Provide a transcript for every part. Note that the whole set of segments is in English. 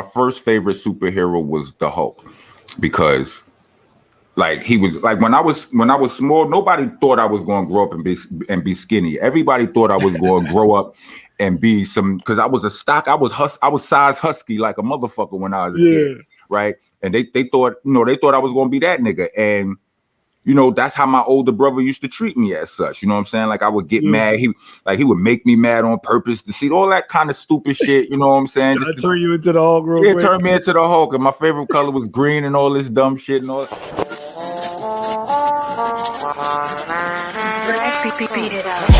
first favorite superhero was the Hulk, because like he was like when I was small, nobody thought I was going to grow up and be skinny. Everybody thought I was going to grow up and be some, because I was I was size husky like a motherfucker when I was a kid, right? And they thought, they thought I was going to be that nigga. And that's how my older brother used to treat me as such. You know what I'm saying? Like I would get mad. He would make me mad on purpose to see all that kind of stupid shit. You know what I'm saying? Just turn you into the Hulk real quick. Turn me into the Hulk. And my favorite color was green and all this dumb shit and all. Beat it up.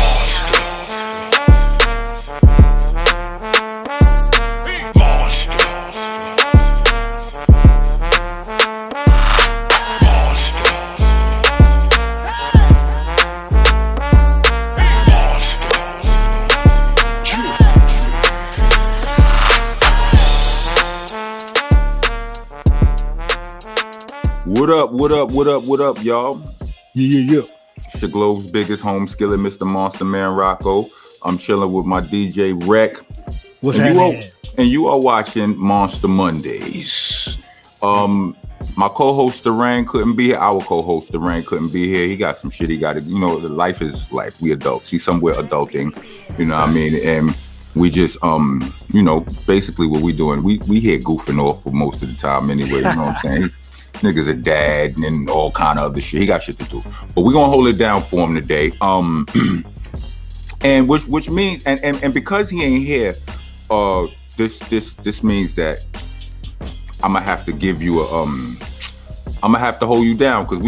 What up, y'all? Yeah. It's the globe's biggest home skillet, Mr. Monster Man Rocco. I'm chilling with my DJ Rec. What's happening? And you are watching Monsta Mondayz. My co-host Duran couldn't be here. Our co-host Duran couldn't be here. He got some shit he got to, life is life. We adults. He's somewhere adulting, you know what I mean? And we just, basically what we doing, we here goofing off for most of the time anyway, you know what I'm saying? Nigga's a dad and all kind of other shit. He got shit to do. But we're gonna hold it down for him today. And which means and because he ain't here, this means that I'm gonna have to give you I'm gonna have to hold you down, because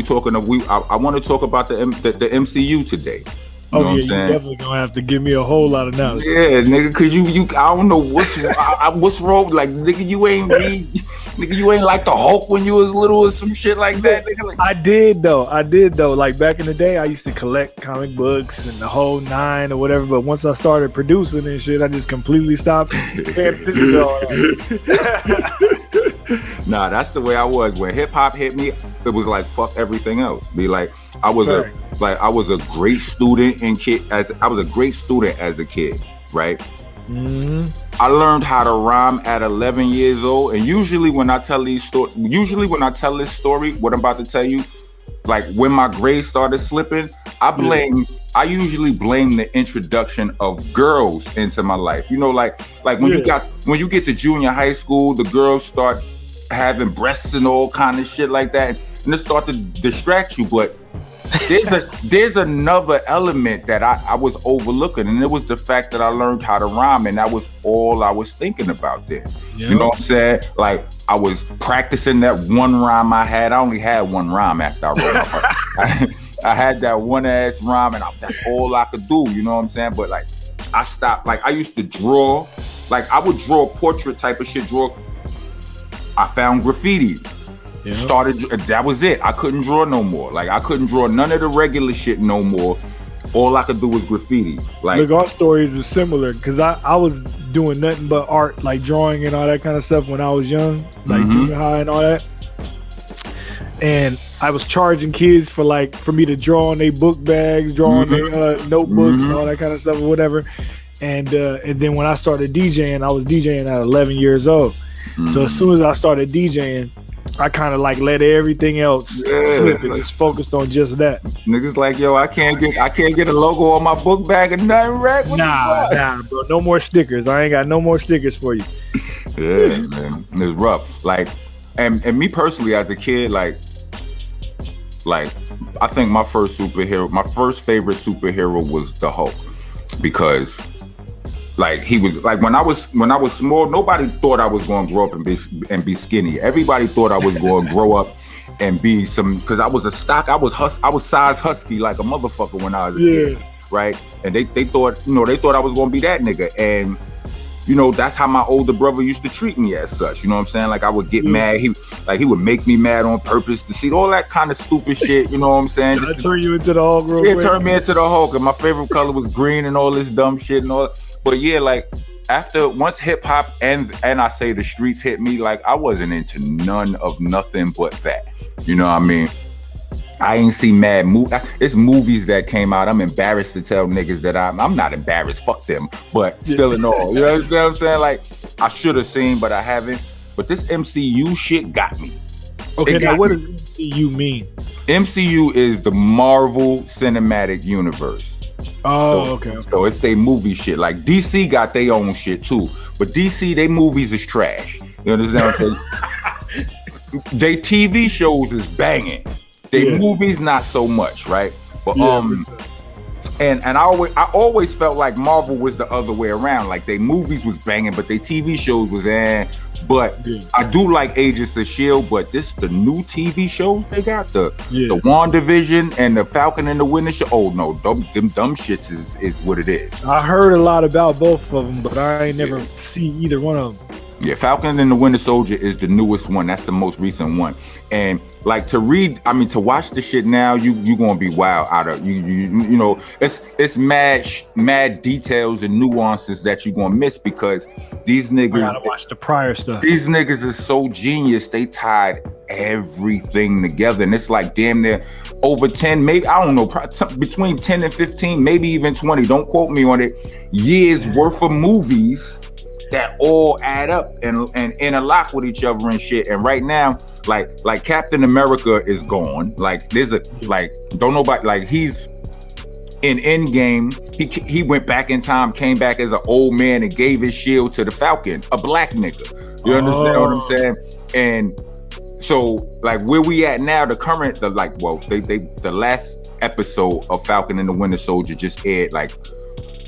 I want to talk about the MCU today. You know you definitely gonna have to give me a whole lot of knowledge. Yeah, nigga, cause you I don't know what's wrong. Like, nigga, you ain't read. Nigga, you ain't like the Hulk when you was little or some shit like that, nigga. Like, I did though. Like back in the day, I used to collect comic books and the whole nine or whatever. But once I started producing and shit, I just completely stopped paying attention to all that. Nah, that's the way I was. When hip hop hit me, it was like fuck everything else. Be like, I was a great student as a kid, right? Mm-hmm. I learned how to rhyme at 11 years old, and usually when I tell this story, what I'm about to tell you, like when my grades started slipping, I usually blame the introduction of girls into my life. Like when you get to junior high school, the girls start having breasts and all kind of shit like that, and it start to distract you. But there's another element that I was overlooking, and it was the fact that I learned how to rhyme, and that was all I was thinking about then. Yep. You know what I'm saying? Like, I was practicing that one rhyme I had. I only had one rhyme after I wrote it. I had that one ass rhyme, and that's all I could do. You know what I'm saying? But like, I stopped. Like, I used to draw. Like, I would draw portrait type of shit. I found graffiti. Yeah. That was it. I couldn't draw no more. Like, I couldn't draw none of the regular shit no more. All I could do was graffiti. Like, look, our stories is similar, because I was doing nothing but art, like drawing and all that kind of stuff when I was young, like junior high and all that. And I was charging kids for me to draw on their book bags, draw on their notebooks, and all that kind of stuff or whatever. And then when I started DJing, I was DJing at 11 years old. So as soon as I started DJing, I kind of like let everything else slip and just focused on just that. Niggas like, yo, I can't get a logo on my book bag and nothing, right? Nah, bro. No more stickers. I ain't got no more stickers for you. Yeah, man. It's rough. Like, and me personally as a kid, like I think my first favorite superhero was the Hulk, because like he was like when I was small, nobody thought I was going to grow up and be skinny. Everybody thought I was going to grow up and be some, because I was I was size husky like a motherfucker when I was a kid, right? And they thought I was going to be that nigga, and that's how my older brother used to treat me as such. You know what I'm saying? Like, I would get mad. He would make me mad on purpose to see all that kind of stupid shit. You know what I'm saying? I turn you into the Hulk real quick. Turn me into the Hulk, and my favorite color was green and all this dumb shit and all. But yeah, like once hip hop and I say the streets hit me, like I wasn't into nothing but that. You know what I mean? I ain't seen mad it's movies that came out. I'm embarrassed to tell niggas that I'm not embarrassed. Fuck them. But still in all, you know what I'm saying? Like, I should have seen, but I haven't. but this MCU shit got me. Okay, now what does MCU mean? MCU is the Marvel Cinematic Universe. Oh, okay. So it's they movie shit. Like DC got their own shit too, but DC, they movies is trash. You understand what I'm saying? They TV shows is banging. They movies not so much, right? But and I always felt like Marvel was the other way around. Like they movies was banging, but they TV shows was But I do like Agents of S.H.I.E.L.D., but the new TV shows they got, the WandaVision and the Falcon and the Winter Soldier. Oh no, them dumb shits is what it is. I heard a lot about both of them, but I ain't never seen either one of them. Yeah, Falcon and the Winter Soldier is the newest one. That's the most recent one. And like to watch the shit now, you gonna be wild out of you know, it's mad details and nuances that you gonna miss because these niggas. I gotta watch the prior stuff. These niggas is so genius. They tied everything together, and it's like damn near over 10, maybe I don't know, between 10 and 15, maybe even 20. Don't quote me on it. Years worth of movies that all add up and interlock with each other and shit. And right now, like Captain America is gone. Like there's don't nobody, like he's in Endgame. He went back in time, came back as an old man and gave his shield to the Falcon, a black nigga. You understand what I'm saying? And so like where we at now, the last episode of Falcon and the Winter Soldier just aired like,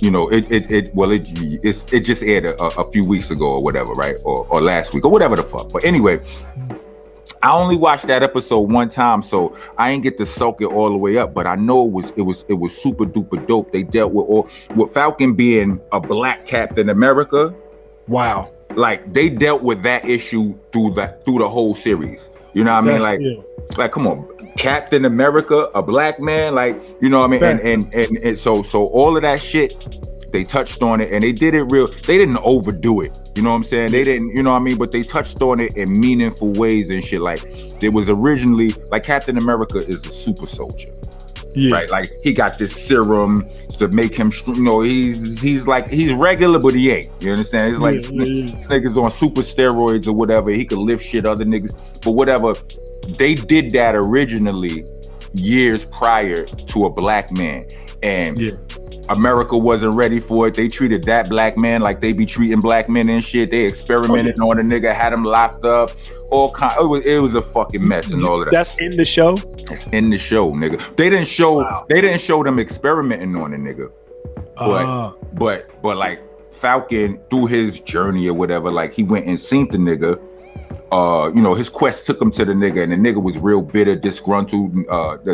you know, it just aired a few weeks ago or whatever, right? Or last week or whatever the fuck. But anyway, I only watched that episode one time, so I ain't get to soak it all the way up. But I know it was super duper dope. They dealt with Falcon being a black Captain America. Wow. Like they dealt with that issue through the whole series. You know what I mean? Like come on. Captain America, a black man, like, you know what I mean? And so all of that shit, they touched on it and they did it real. They didn't overdo it. You know what I'm saying? They didn't, you know what I mean? But they touched on it in meaningful ways and shit. Like there was originally, like Captain America is a super soldier. Yeah. Right? Like he got this serum to make him, you know, he's regular, but he ain't. You understand? It's like this nigga's on super steroids or whatever. He could lift shit other niggas, but whatever. They did that originally years prior to a black man, and America wasn't ready for it. They treated that black man like they be treating black men and shit. They experimented on a nigga, had him locked up, all kind. It was a fucking mess and all of that. That's in the show. It's in the show, nigga. They didn't show them experimenting on a nigga, but like Falcon through his journey or whatever, like he went and seen the nigga. You know, his quest took him to the nigga, and the nigga was real bitter, disgruntled,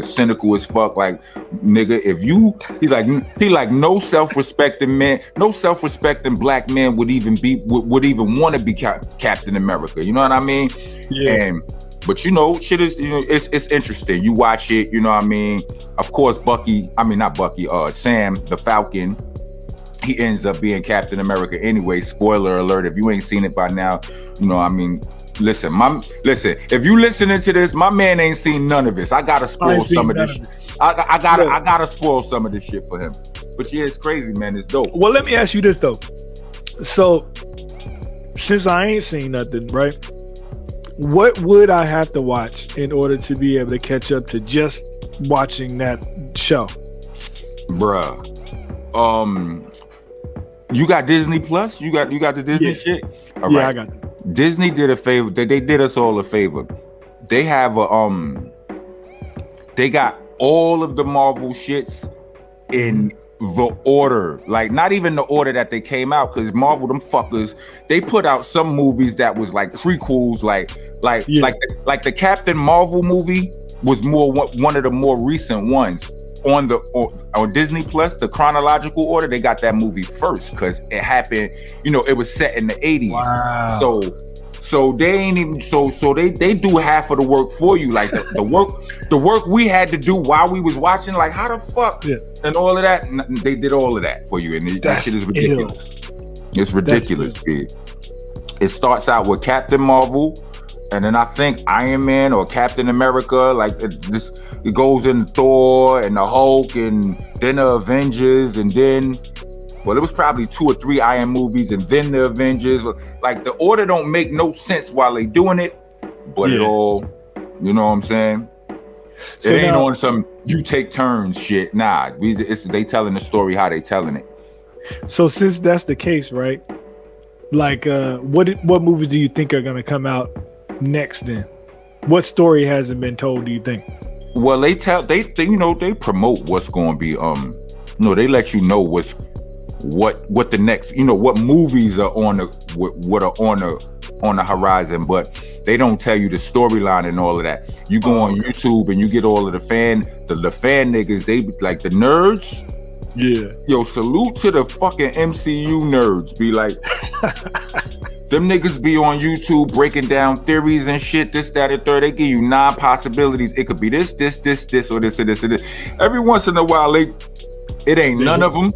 cynical as fuck. Like, nigga, he like no self-respecting man, no self-respecting black man would even want to be Captain America. You know what I mean? Yeah. But you know, shit is, you know, it's interesting. You watch it, you know what I mean? Of course, Sam, the Falcon, he ends up being Captain America anyway. Spoiler alert, if you ain't seen it by now, you know what I mean? Listen, if you listening to this, my man ain't seen none of this. I gotta spoil some of this shit. I gotta spoil some of this shit for him. But yeah, it's crazy, man. It's dope. Well, let me ask you this though. So, since I ain't seen nothing, right? What would I have to watch in order to be able to catch up to just watching that show? Bruh. You got Disney Plus? You got the Disney shit? All right. I got it. Disney did a favor. They did us all a favor. They have they got all of the Marvel shits in the order, like not even the order that they came out, because Marvel, them fuckers, they put out some movies that was like prequels, like the Captain Marvel movie was one of the more recent ones. On Disney Plus, the chronological order, they got that movie first because it happened, you know, it was set in the 80s. Wow. So they ain't even so they do half of the work for you. Like the work we had to do while we was watching, like how the fuck and all of that, they did all of that for you. And that shit is ridiculous. It's ridiculous, dude. It starts out with Captain Marvel, and then I think Iron Man or Captain America, like it goes in Thor and the Hulk, and then the Avengers, and then Well, it was probably 2 or 3 Iron movies and then the Avengers. Like the order don't make no sense while they doing it, but it all, you know what I'm saying? So it ain't on some you take turns shit. Nah, they telling the story how they telling it. So since that's the case, right? Like, what movies do you think are gonna come out next? Then, what story hasn't been told? Do you think? Well, they promote what's going to be. They let you know what the next. What movies are on the horizon, but they don't tell you the storyline and all of that. You go on YouTube and you get all of the fan niggas. They like the nerds. Yeah. Yo, salute to the fucking MCU nerds. Be like, them niggas be on YouTube breaking down theories and shit, this, that, and third. They give you 9 possibilities. It could be this, or this, or this, or this. Every once in a while, it ain't none of them.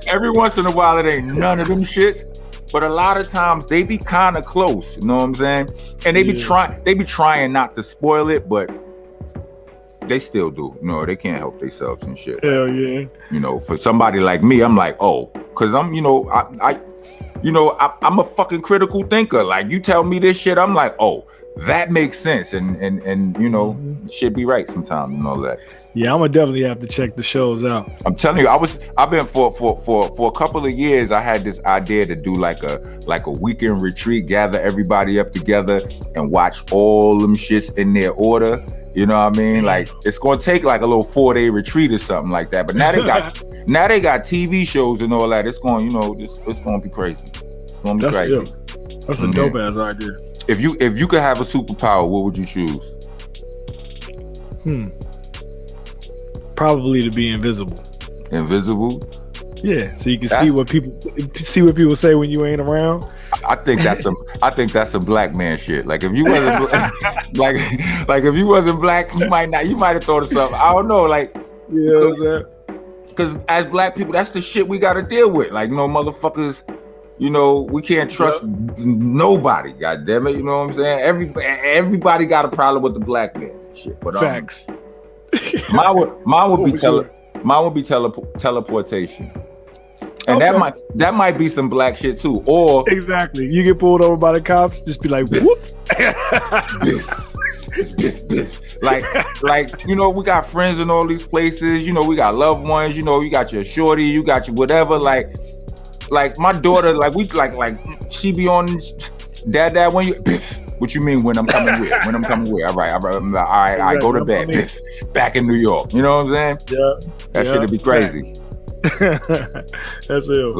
Every once in a while, it ain't none of them shits. But a lot of times they be kind of close, you know what I'm saying? And they be trying not to spoil it, but they still do. No, they can't help themselves and shit. Hell yeah. For somebody like me, I'm like, because I'm, I'm a fucking critical thinker. Like you tell me this shit, I'm like, that makes sense, and shit be right sometimes and all that. Yeah, I'm gonna definitely have to check the shows out. I'm telling you, I've been for a couple of years. I had this idea to do like a weekend retreat, gather everybody up together and watch all them shits in their order. You know what I mean? Like it's gonna take like a little 4-day retreat or something like that. But now they got TV shows and all that. It's going, it's gonna be crazy. It's gonna be crazy. Dope. That's a dope ass idea. If you could have a superpower, what would you choose? Probably to be invisible. Invisible? Yeah, so you can see what people say when you ain't around. I think that's some black man shit. Like if you wasn't like if you wasn't black, you might have thought of something. I don't know, like because as black people, that's the shit we gotta deal with. Like motherfuckers, we can't trust nobody. God damn it, you know what I'm saying? Everybody got a problem with the black man shit. But facts. Mine would be teleportation. And that might be some black shit too. Or exactly. You get pulled over by the cops, just be like, whoop. Biff. Like, we got friends in all these places, we got loved ones, you got your shorty, you got your whatever, like my daughter, like we like she be on dad when you Biff. What you mean when I'm coming with? When I'm coming with? All right. I go to bed. Biff, back in New York. You know what I'm saying? Yeah. That shit'd be crazy. That's it.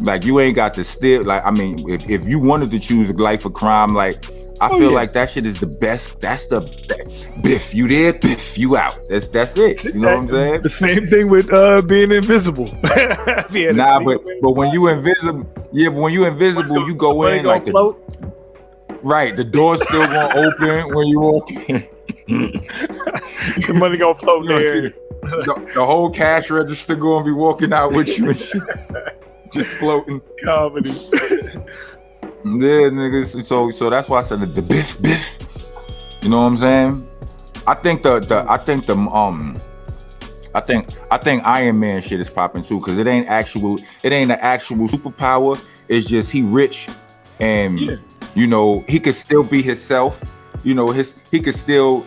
Like you ain't got to steal. Like, I mean, if you wanted to choose a life of crime, like I feel like that shit is the best. That's the Biff. You there? Biff. You out. That's it. You know what I'm saying? The same thing with being invisible. But when you invisible, you go in like right. The door's still gonna open when you walk in. The money gonna float there. The whole cash register gonna be walking out with you and shit. Just floating. Comedy. Yeah, niggas. So that's why I said the Biff. You know what I'm saying? I think Iron Man shit is popping too, because it ain't an actual superpower. It's just he rich and he could still be himself. He could still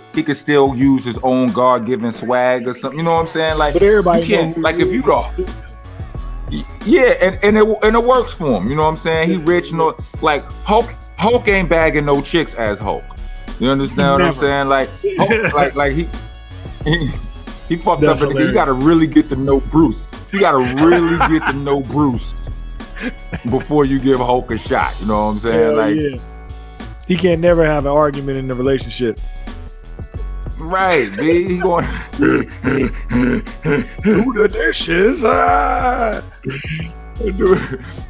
use his own God-given swag or something. You know what I'm saying? Like, but everybody can't, like if you don't. Yeah, and it works for him. You know what I'm saying? He rich, like Hulk ain't bagging no chicks as Hulk. You understand what I'm saying? Like Hulk, like he fucked up. You gotta really get to know Bruce. You gotta really get to know Bruce before you give Hulk a shot. You know what I'm saying? He can't never have an argument in the relationship. Right, B. He going do the dishes.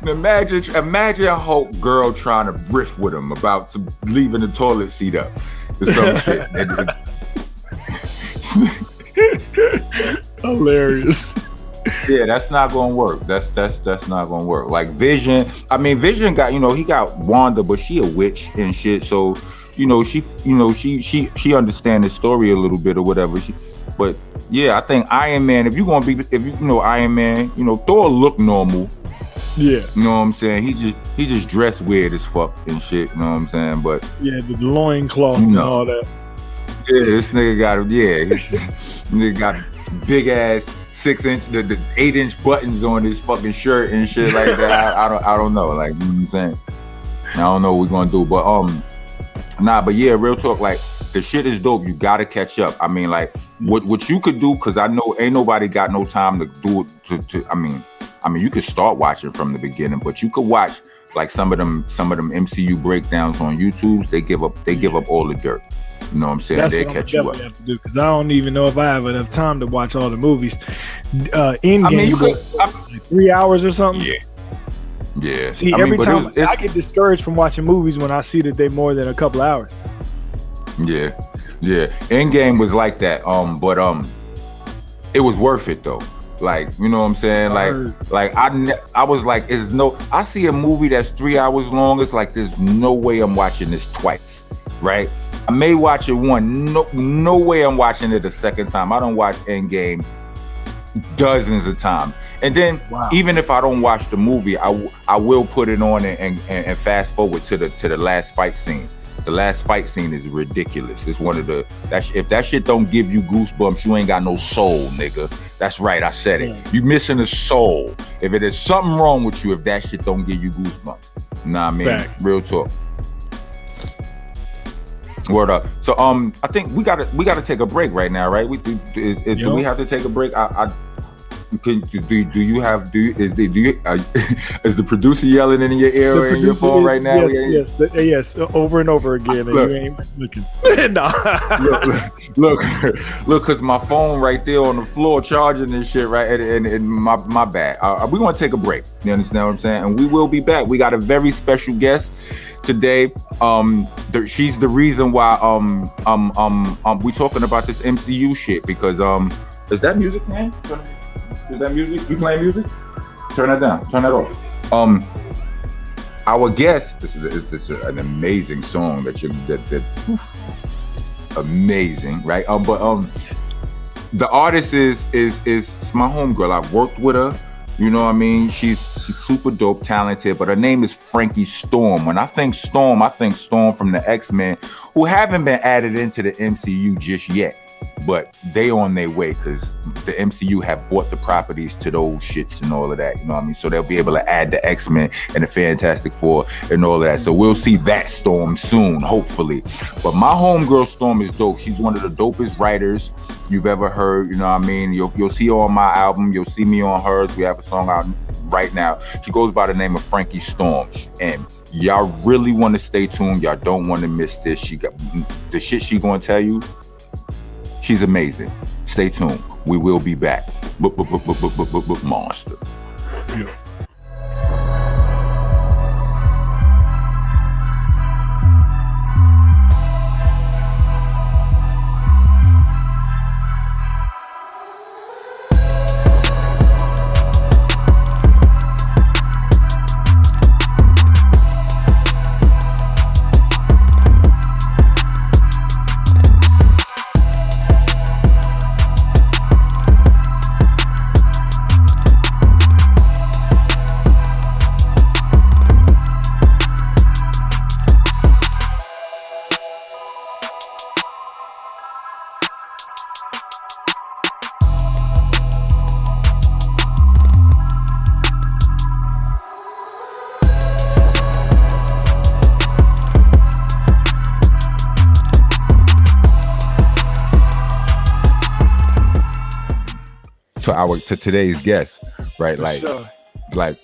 Imagine a Hulk girl trying to riff with him about leaving the toilet seat up or some shit. Hilarious. Yeah, that's not gonna work. That's not gonna work. Like Vision got, he got Wanda, but she a witch and shit. So, she understands the story a little bit or whatever. But yeah, I think Iron Man. If you know Iron Man, Thor look normal. Yeah. You know what I'm saying? He just dressed weird as fuck and shit. You know what I'm saying? But yeah, the loincloth and all that. Yeah, this nigga got him. Yeah, nigga got big ass 6-inch, the 8-inch buttons on his fucking shirt and shit like that. I don't know. Like, you know what I'm saying? I don't know what we're gonna do, but but yeah, real talk. Like, the shit is dope. You gotta catch up. I mean, like, what you could do, because I know ain't nobody got no time to do it. I mean, you could start watching from the beginning, but you could watch like some of them MCU breakdowns on YouTube. They give up all the dirt. You know what I'm saying? That's they what catch I'm you up. have to do, because I don't even know if I have enough time to watch all the movies. Endgame, I mean, you could like 3 hours or something. Yeah. See, every time I get discouraged from watching movies when I see that they more than a couple hours. Yeah. Endgame was like that. But it was worth it though. Like, you know what I'm saying? I was like, I see a movie that's 3 hours long. It's like, there's no way I'm watching this twice, right? I may watch it one. No way I'm watching it a second time. I don't watch Endgame dozens of times. And then even if I don't watch the movie, I will put it on and fast forward to the last fight scene. The last fight scene is ridiculous. It's one of the if that shit don't give you goosebumps, you ain't got no soul, nigga. That's right, I said it. You missing a soul. If it is something wrong with you, if that shit don't give you goosebumps. Nah, I mean, Facts. Real talk. Word up. So I think we gotta take a break right now, right? Do we have to take a break? Is the producer yelling in your ear or in your phone right now? Yes, over and over again. And look, you ain't looking. No. look, because my phone right there on the floor charging this shit, right? And my bad. We're gonna take a break. You understand what I'm saying? And we will be back. We got a very special guest today. She's the reason why we talking about this MCU shit, because is that music, man? Is that music? You playing music? Turn that down. Turn that off. Our guest. This is an amazing song amazing, right? But the artist is my homegirl. I've worked with her. You know what I mean? She's super dope, talented, but her name is Frankie Storm. When I think Storm from the X-Men, who haven't been added into the MCU just yet. But they on their way, because the MCU have bought the properties to those shits and all of that, you know what I mean? So they'll be able to add the X-Men and the Fantastic Four and all of that. So we'll see that Storm soon, hopefully. But my homegirl Storm is dope. She's one of the dopest writers you've ever heard, you know what I mean? You'll see her on my album. You'll see me on hers. We have a song out right now. She goes by the name of Frankie Storm. And y'all really want to stay tuned. Y'all don't want to miss this. She got the shit she gonna tell you. She's amazing. Stay tuned. We will be back. Monster. Yeah. To today's guest, right? Like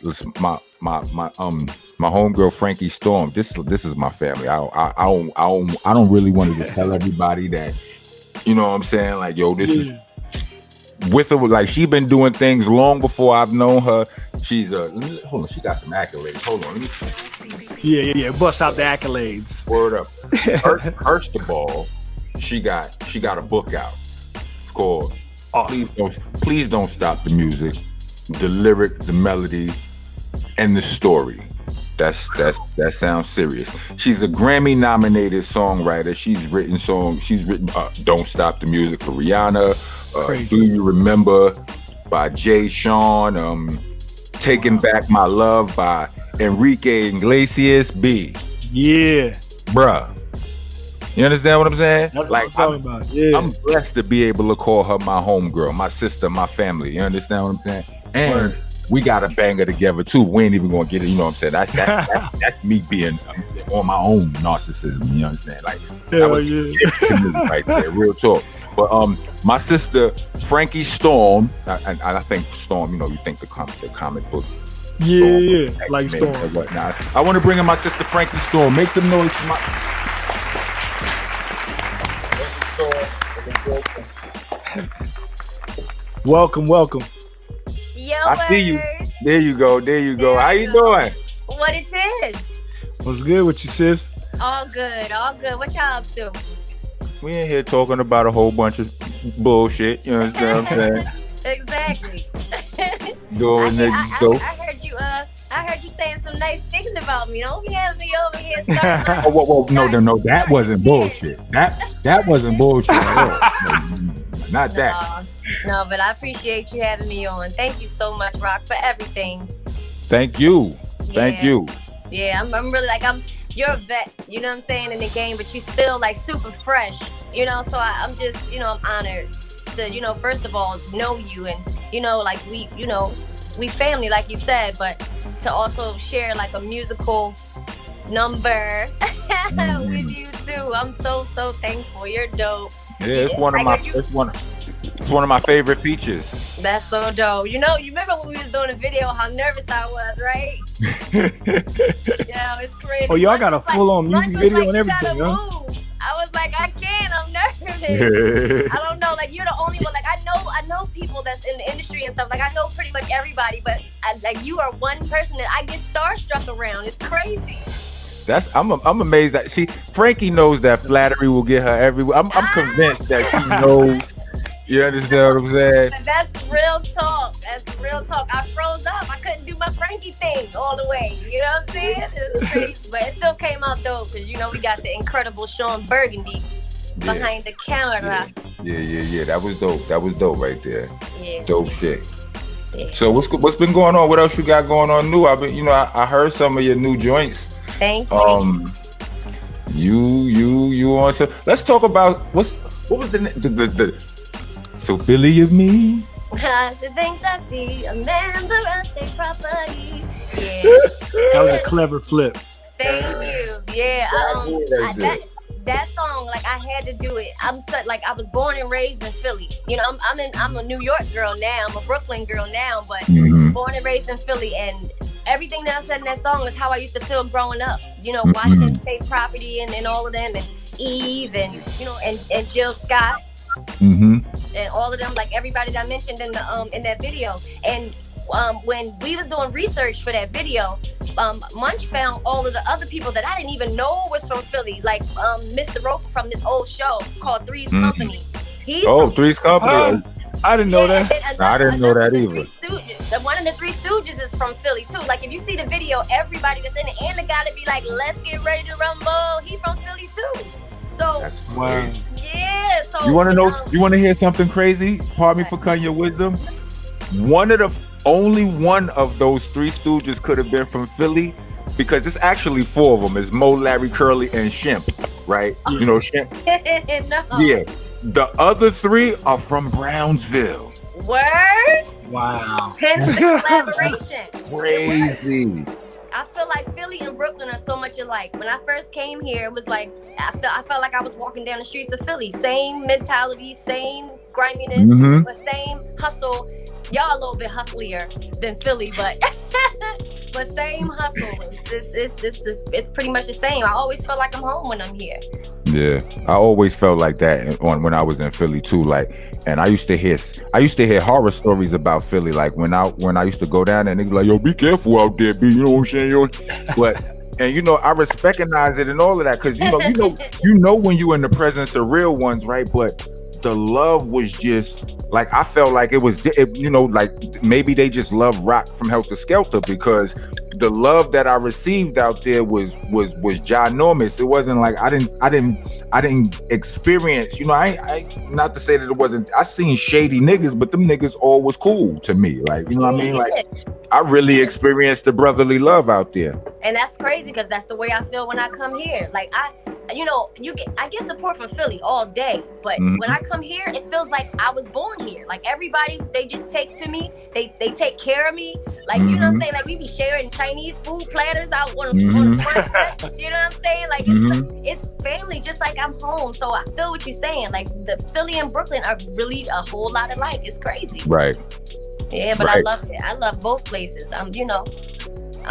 listen, my homegirl Frankie Storm. This is my family. I don't really want to just tell everybody that, you know what I'm saying? Like, yo, this is with her. Like, she been doing things long before I've known her. She's hold on, she got some accolades. Hold on, let me see. Yeah. Bust out the accolades. Word up. First of all, she got a book out. Of course. Awesome. Please don't stop the music, the lyric, the melody, and the story. That sounds serious. She's a Grammy-nominated songwriter. She's written Don't Stop the Music for Rihanna, Do You Remember by Jay Sean. Taking Back My Love by Enrique Iglesias B. Yeah. Bruh. You understand what I'm saying? That's like, what I'm talking about. Yeah. I'm blessed to be able to call her my homegirl, my sister, my family. You understand what I'm saying? And we got a banger together too. We ain't even gonna get it. You know what I'm saying? That's me being on my own narcissism. You understand? Like that was a gift to me right there. Real talk. But my sister Frankie Storm, and I think Storm. You know, you think the comic book. Yeah, like Storm and whatnot. I want to bring in my sister Frankie Storm. Make some noise for my. Welcome. Yo, I see you. There you go. How you doing? What it is? What's good with you, sis? All good. What y'all up to? We in here talking about a whole bunch of bullshit. You understand what I'm saying? Exactly. I heard you saying some nice things about me. Don't be having me over here starting. Whoa, no, that wasn't bullshit. That wasn't bullshit at all. Not that. No, but I appreciate you having me on. Thank you so much, Rock, for everything. Thank you. Yeah, I'm really you're a vet, you know what I'm saying, in the game, but you still like super fresh, you know, so I'm just, you know, I'm honored to, you know, first of all, know you and, you know, like we family, like you said, but to also share like a musical number with you too. I'm so thankful. You're dope. Yeah, it's one of my favorite features. That's so dope. You know, you remember when we was doing a video, how nervous I was, right? Yeah, it's crazy. Oh, y'all got a full-on music video and everything, huh? I was like, I can't. I'm nervous. I don't know. Like, you're the only one. Like, I know people that's in the industry and stuff. Like, I know pretty much everybody, but you are one person that I get starstruck around. It's crazy. I'm amazed that Frankie knows that flattery will get her everywhere. I'm convinced that she knows. You understand what I'm saying? That's real talk. I froze up. I couldn't do my Frankie thing all the way. You know what I'm saying? It was crazy, but it still came out dope because you know we got the incredible Sean Burgundy behind the camera. Yeah. That was dope right there. Yeah. Dope shit. Yeah. So what's been going on? What else you got going on new? I heard some of your new joints. Thank you. You on so let's talk about what was the So Philly of me. To think that the member of state property. Yeah. That was a clever flip. Thank you. Yeah. That song, like I had to do it. I was born and raised in Philly. You know, I'm a New York girl now. I'm a Brooklyn girl now, but born and raised in Philly, and everything that I said in that song is how I used to feel growing up. You know, watching State Property and all of them, and Eve, and you know, and Jill Scott. And all of them, like everybody that I mentioned in that video. And when we was doing research for that video, Munch found all of the other people that I didn't even know was from Philly, like Mr. Roper from this old show called Three's Company. Three's Company. I didn't know that. I didn't know that either. One of the Three Stooges is from Philly too. Like if you see the video, everybody that's in it, and the guy to be like, "Let's get ready to rumble," he from Philly too. So that's crazy. Yeah. So you want to know? You want to hear something crazy? Pardon me for cutting your wisdom. Only one of those Three Stooges could have been from Philly, because it's actually four of them. It's Mo, Larry, Curly, and Shemp, right? You know Shemp? No. Yeah. The other three are from Brownsville. Word? Wow. Hence the collaboration. Crazy. I feel like Philly and Brooklyn are so much alike. When I first came here, it was like I felt like I was walking down the streets of Philly. Same mentality, same griminess, but same hustle. Y'all a little bit hustlier than Philly, but same hustle. It's pretty much the same. I always feel like I'm home when I'm here. Yeah, I always felt like that when I was in Philly too. Like, and I used to hear horror stories about Philly. Like when I used to go down there, and they be like, "Yo, be careful out there, B." You know what I'm saying? But and you know, I recognize it and all of that, because you know when you in the presence of real ones, right? But the love was just like, I felt like it was, like maybe they just love rock from Helter Skelter, because the love that I received out there was ginormous. It wasn't like I didn't experience, I not to say that it wasn't, I seen shady niggas, but them niggas all was cool to me. Like, you know what I mean? Like, I really experienced the brotherly love out there. And that's crazy, because that's the way I feel when I come here. Like, I get support from Philly all day, but when I come here, it feels like I was born here. Like, everybody, they just take to me, they take care of me. Like, you know what I'm saying? Like, we be sharing Chinese food platters out on the front set. You know what I'm saying? Like, it's family, just like I'm home. So I feel what you're saying. Like, the Philly and Brooklyn are really a whole lot alike. It's crazy. Right. Yeah, but right. I love it. I love both places. I'm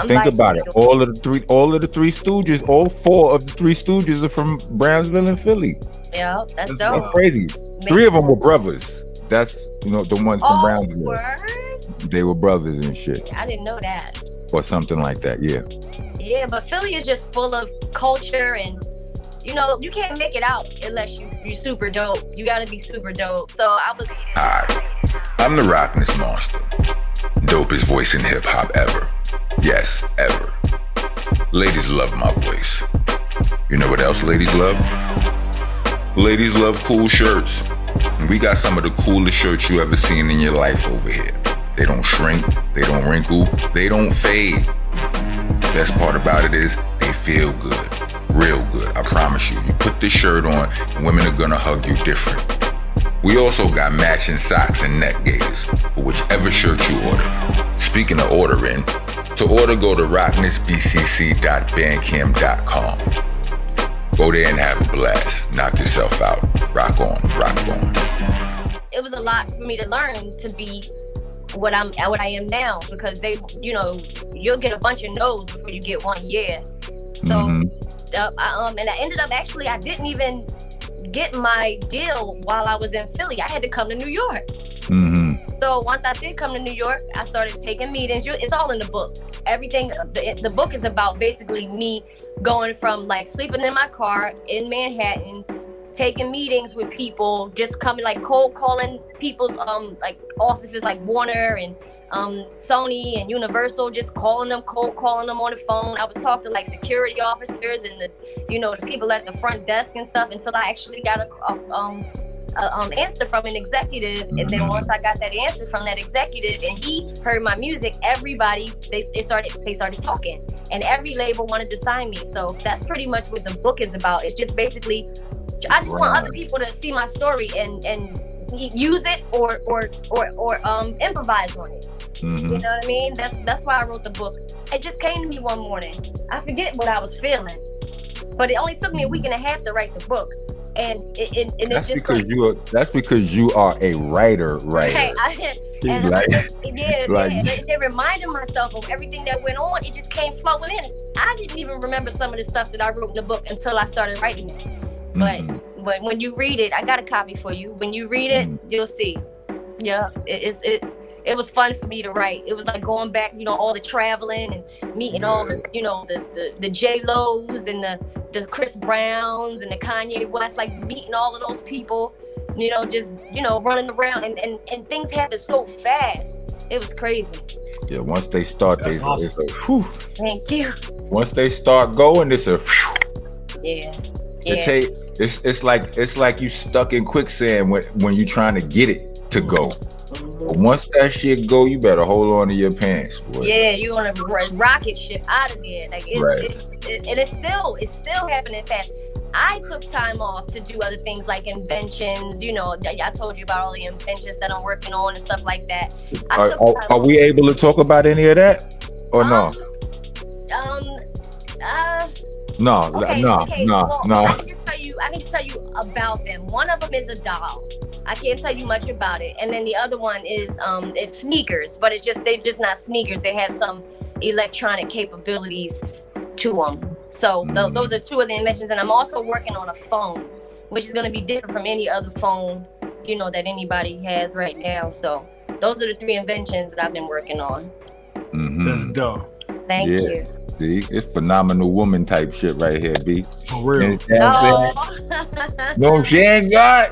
think about it. All of the three Stooges, all four of the three Stooges are from Brownsville and Philly. Yeah, that's dope. That's crazy. Three of them were brothers. That's the ones from Brownsville. Word? They were brothers and shit. I didn't know that. Or something like that. Yeah. Yeah, but Philly is just full of culture, and you can't make it out unless you're super dope. You gotta be super dope. So I was. Hi, I'm the Rockness monster. Dopest voice in hip hop ever. Yes, ever. Ladies love my voice. You know what else ladies love? Ladies love cool shirts. And we got some of the coolest shirts you ever seen in your life over here. They don't shrink, they don't wrinkle, they don't fade. The best part about it is they feel good, real good. I promise you. You put this shirt on and women are gonna hug you different. We also got matching socks and neck gaiters for whichever shirt you order. Speaking of ordering, to order, go to rocknessbcc.bandcamp.com. Go there and have a blast. Knock yourself out. Rock on, rock on. It was a lot for me to learn to be what I am now, because you'll get a bunch of no's before you get one yeah. So and I ended up I didn't even get my deal while I was in Philly. I had to come to New York. So once I did come to New York, I started taking meetings. It's all in the book. Everything, the book is about basically me going from like sleeping in my car in Manhattan, taking meetings with people, just coming like cold calling people's like offices like Warner and Sony and Universal, just cold calling them on the phone. I would talk to like security officers and the people at the front desk and stuff until I actually got a answer from an executive. And then once I got that answer from that executive and he heard my music, everybody they started talking, and every label wanted to sign me. So that's pretty much what the book is about. It's just basically, I just want other people to see my story and use it or improvise on it. You know what I mean? That's why I wrote the book. It just came to me one morning. I forget what I was feeling, but it only took me a week and a half to write the book. And that's because you are a writer. Right. And reminding myself of everything that went on. It just came flowing in. I didn't even remember some of the stuff that I wrote in the book until I started writing it. But when you read it, I got a copy for you. When you read it, you'll see. Yeah, it was fun for me to write. It was like going back, all the traveling and meeting all the, the J-Lo's and the Chris Browns and the Kanye West, like meeting all of those people, just, running around and things happen so fast. It was crazy. Yeah, once they start, it's a whew. Thank you. Once they start going, it's a whew. Yeah. It's like you stuck in quicksand when you're trying to get it to go. But once that shit go, you better hold on to your pants, boy. Yeah, you want to rocket shit out of there. Like it's still happening fast. I took time off to do other things like inventions. I told you about all the inventions that I'm working on and stuff like that. Are we able to talk about any of that or no? No. I can tell you about them. One of them is a doll. I can't tell you much about it. And then the other one is sneakers, but they're just not sneakers. They have some electronic capabilities to them. So those are two of the inventions. And I'm also working on a phone, which is going to be different from any other phone, that anybody has right now. So those are the three inventions that I've been working on. That's dope. Thank you. See, it's phenomenal woman type shit right here, B. For real. You know what I'm saying, God?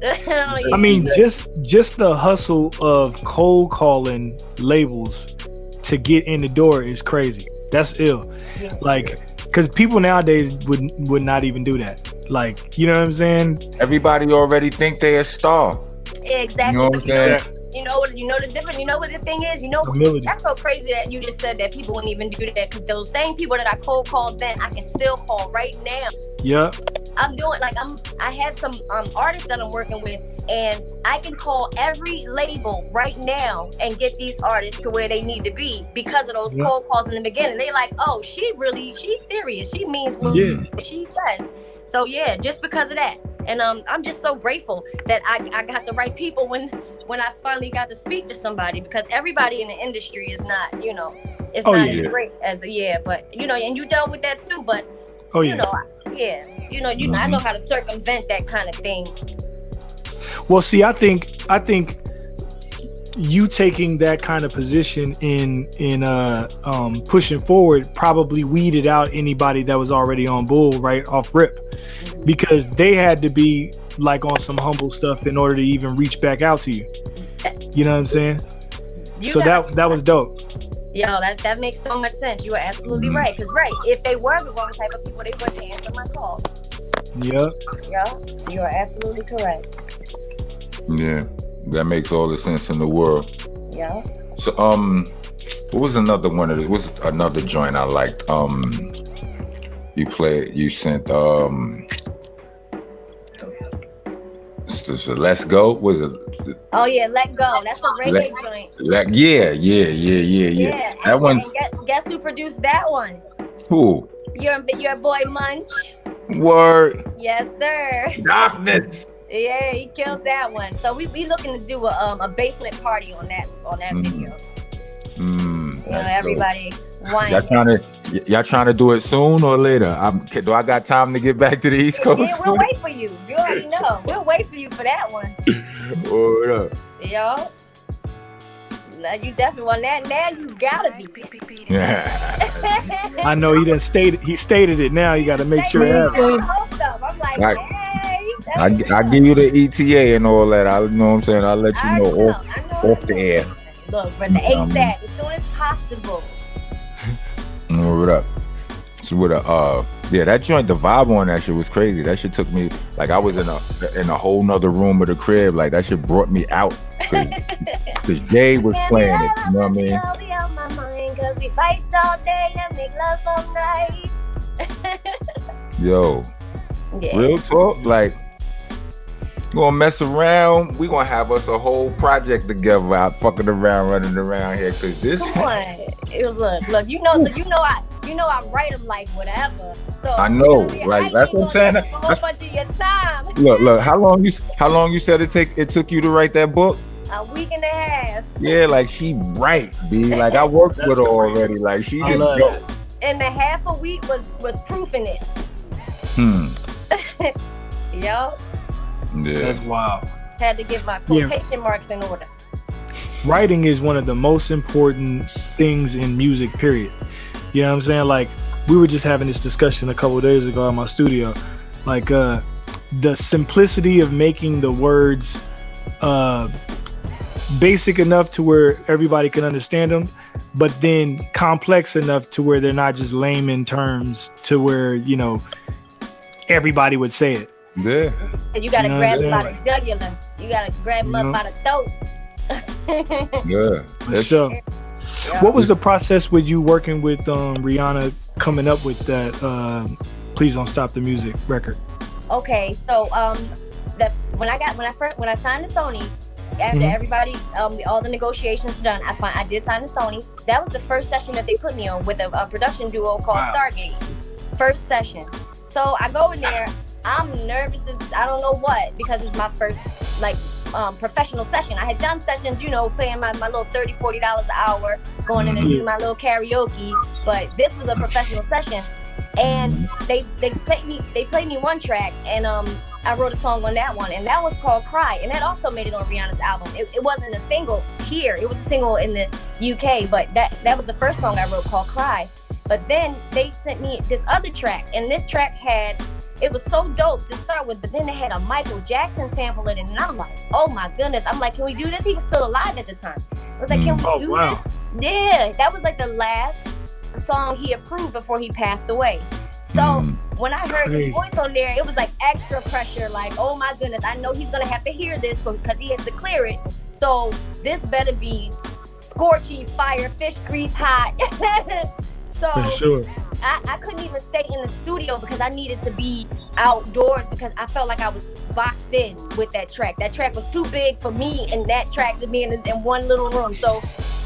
I mean, just the hustle of cold calling labels to get in the door is crazy. That's ill. Yeah. Like, because people nowadays would not even do that. Like, you know what I'm saying? Everybody already think they a star. Exactly. You know what I'm saying? You know the difference. You know what the thing is. That's so crazy that you just said that people wouldn't even do that, because those same people that I cold called then, I can still call right now. Yeah. I'm doing I have some artists that I'm working with, and I can call every label right now and get these artists to where they need to be because of those cold calls in the beginning. They like, oh, she's serious. She means what she says. So yeah, just because of that. And I'm just so grateful that I got the right people when I finally got to speak to somebody, because everybody in the industry is not, it's not as great as but and you dealt with that too, but I know how to circumvent that kind of thing. Well, see, I think you taking that kind of position in pushing forward probably weeded out anybody that was already on bull right off rip, because they had to be like on some humble stuff in order to even reach back out to you. You know what I'm saying? That was dope. Yo, that makes so much sense. You are absolutely right. Because if they were the wrong type of people, they wouldn't answer my call. Yep. Yeah, you are absolutely correct. Yeah, that makes all the sense in the world. Yeah. So what was another one of it? Was another joint I liked? You sent Let's Go. Was it? Oh yeah, Let Go. That's a reggae joint. Yeah. That one. And guess who produced that one? Who? Your boy Munch. Word. Yes, sir. Rockness. Yeah, he killed that one. So we looking to do a basement party on that video. Everybody. Y'all trying to do it soon or later? Do I got time to get back to the East Coast? Yeah, we'll wait for you. You already know. We'll wait for you for that one. Word up. Yo. Now you definitely want that. Now you gotta be. I know he stated it. Now you gotta make sure it happens. I hope so. I'm like, hey. I give you the ETA and all that. I know what I'm saying. I'll let you know off the air. Look, but the ASAP, as soon as possible. What up? So that joint, the vibe on that shit was crazy. That shit took me, like I was in a whole nother room of the crib. Like that shit brought me out. Cause Jade was playing it, you know what I mean? On my mind, cause we fight all day and make love all night. Yo, real talk, like we gonna mess around. We gonna have us a whole project together out fucking around, running around here. Cause this. Come on, look. You know I write them like whatever. So I know, like that's what I'm saying. A whole bunch of your time. Look. How long you said it took you to write that book? A week and a half. Yeah, like she right, B. Like I worked with her already. Like she just go. And the half a week was proofing it. Yo. Yeah. That's wild. Had to get my quotation marks in order. Writing is one of the most important things in music, period. You know what I'm saying? Like we were just having this discussion a couple of days ago at my studio. Like the simplicity of making the words basic enough to where everybody can understand them, but then complex enough to where they're not just layman terms to where, everybody would say it. Yeah. And you gotta grab them by the jugular. You gotta grab them up by the throat. Yeah. So, what was the process with you working with Rihanna coming up with that Please Don't Stop the Music record? Okay, so when I signed to Sony, after everybody all the negotiations done, I did sign to Sony. That was the first session that they put me on with a production duo called Stargate. First session. So I go in there, I'm nervous as I don't know what, because it's my first professional session. I had done sessions, playing my little $30, $40 an hour, going in and doing my little karaoke, but this was a professional session. And they played me one track, and I wrote a song on that one, and that was called Cry, and that also made it on Rihanna's album. It wasn't a single here, it was a single in the UK, but that was the first song I wrote called Cry. But then they sent me this other track, and this track had it was so dope to start with, but then they had a Michael Jackson sample in it, and I'm like, oh my goodness. I'm like, can we do this? He was still alive at the time. I was like, can we do this? Yeah, that was like the last song he approved before he passed away. So when I heard his voice on there, it was like extra pressure. Like, oh my goodness, I know he's gonna have to hear this because he has to clear it. So this better be scorchy fire, fish grease hot. So for sure. I couldn't even stay in the studio because I needed to be outdoors because I felt like I was boxed in with that track. That track was too big for me and that track to be in one little room. So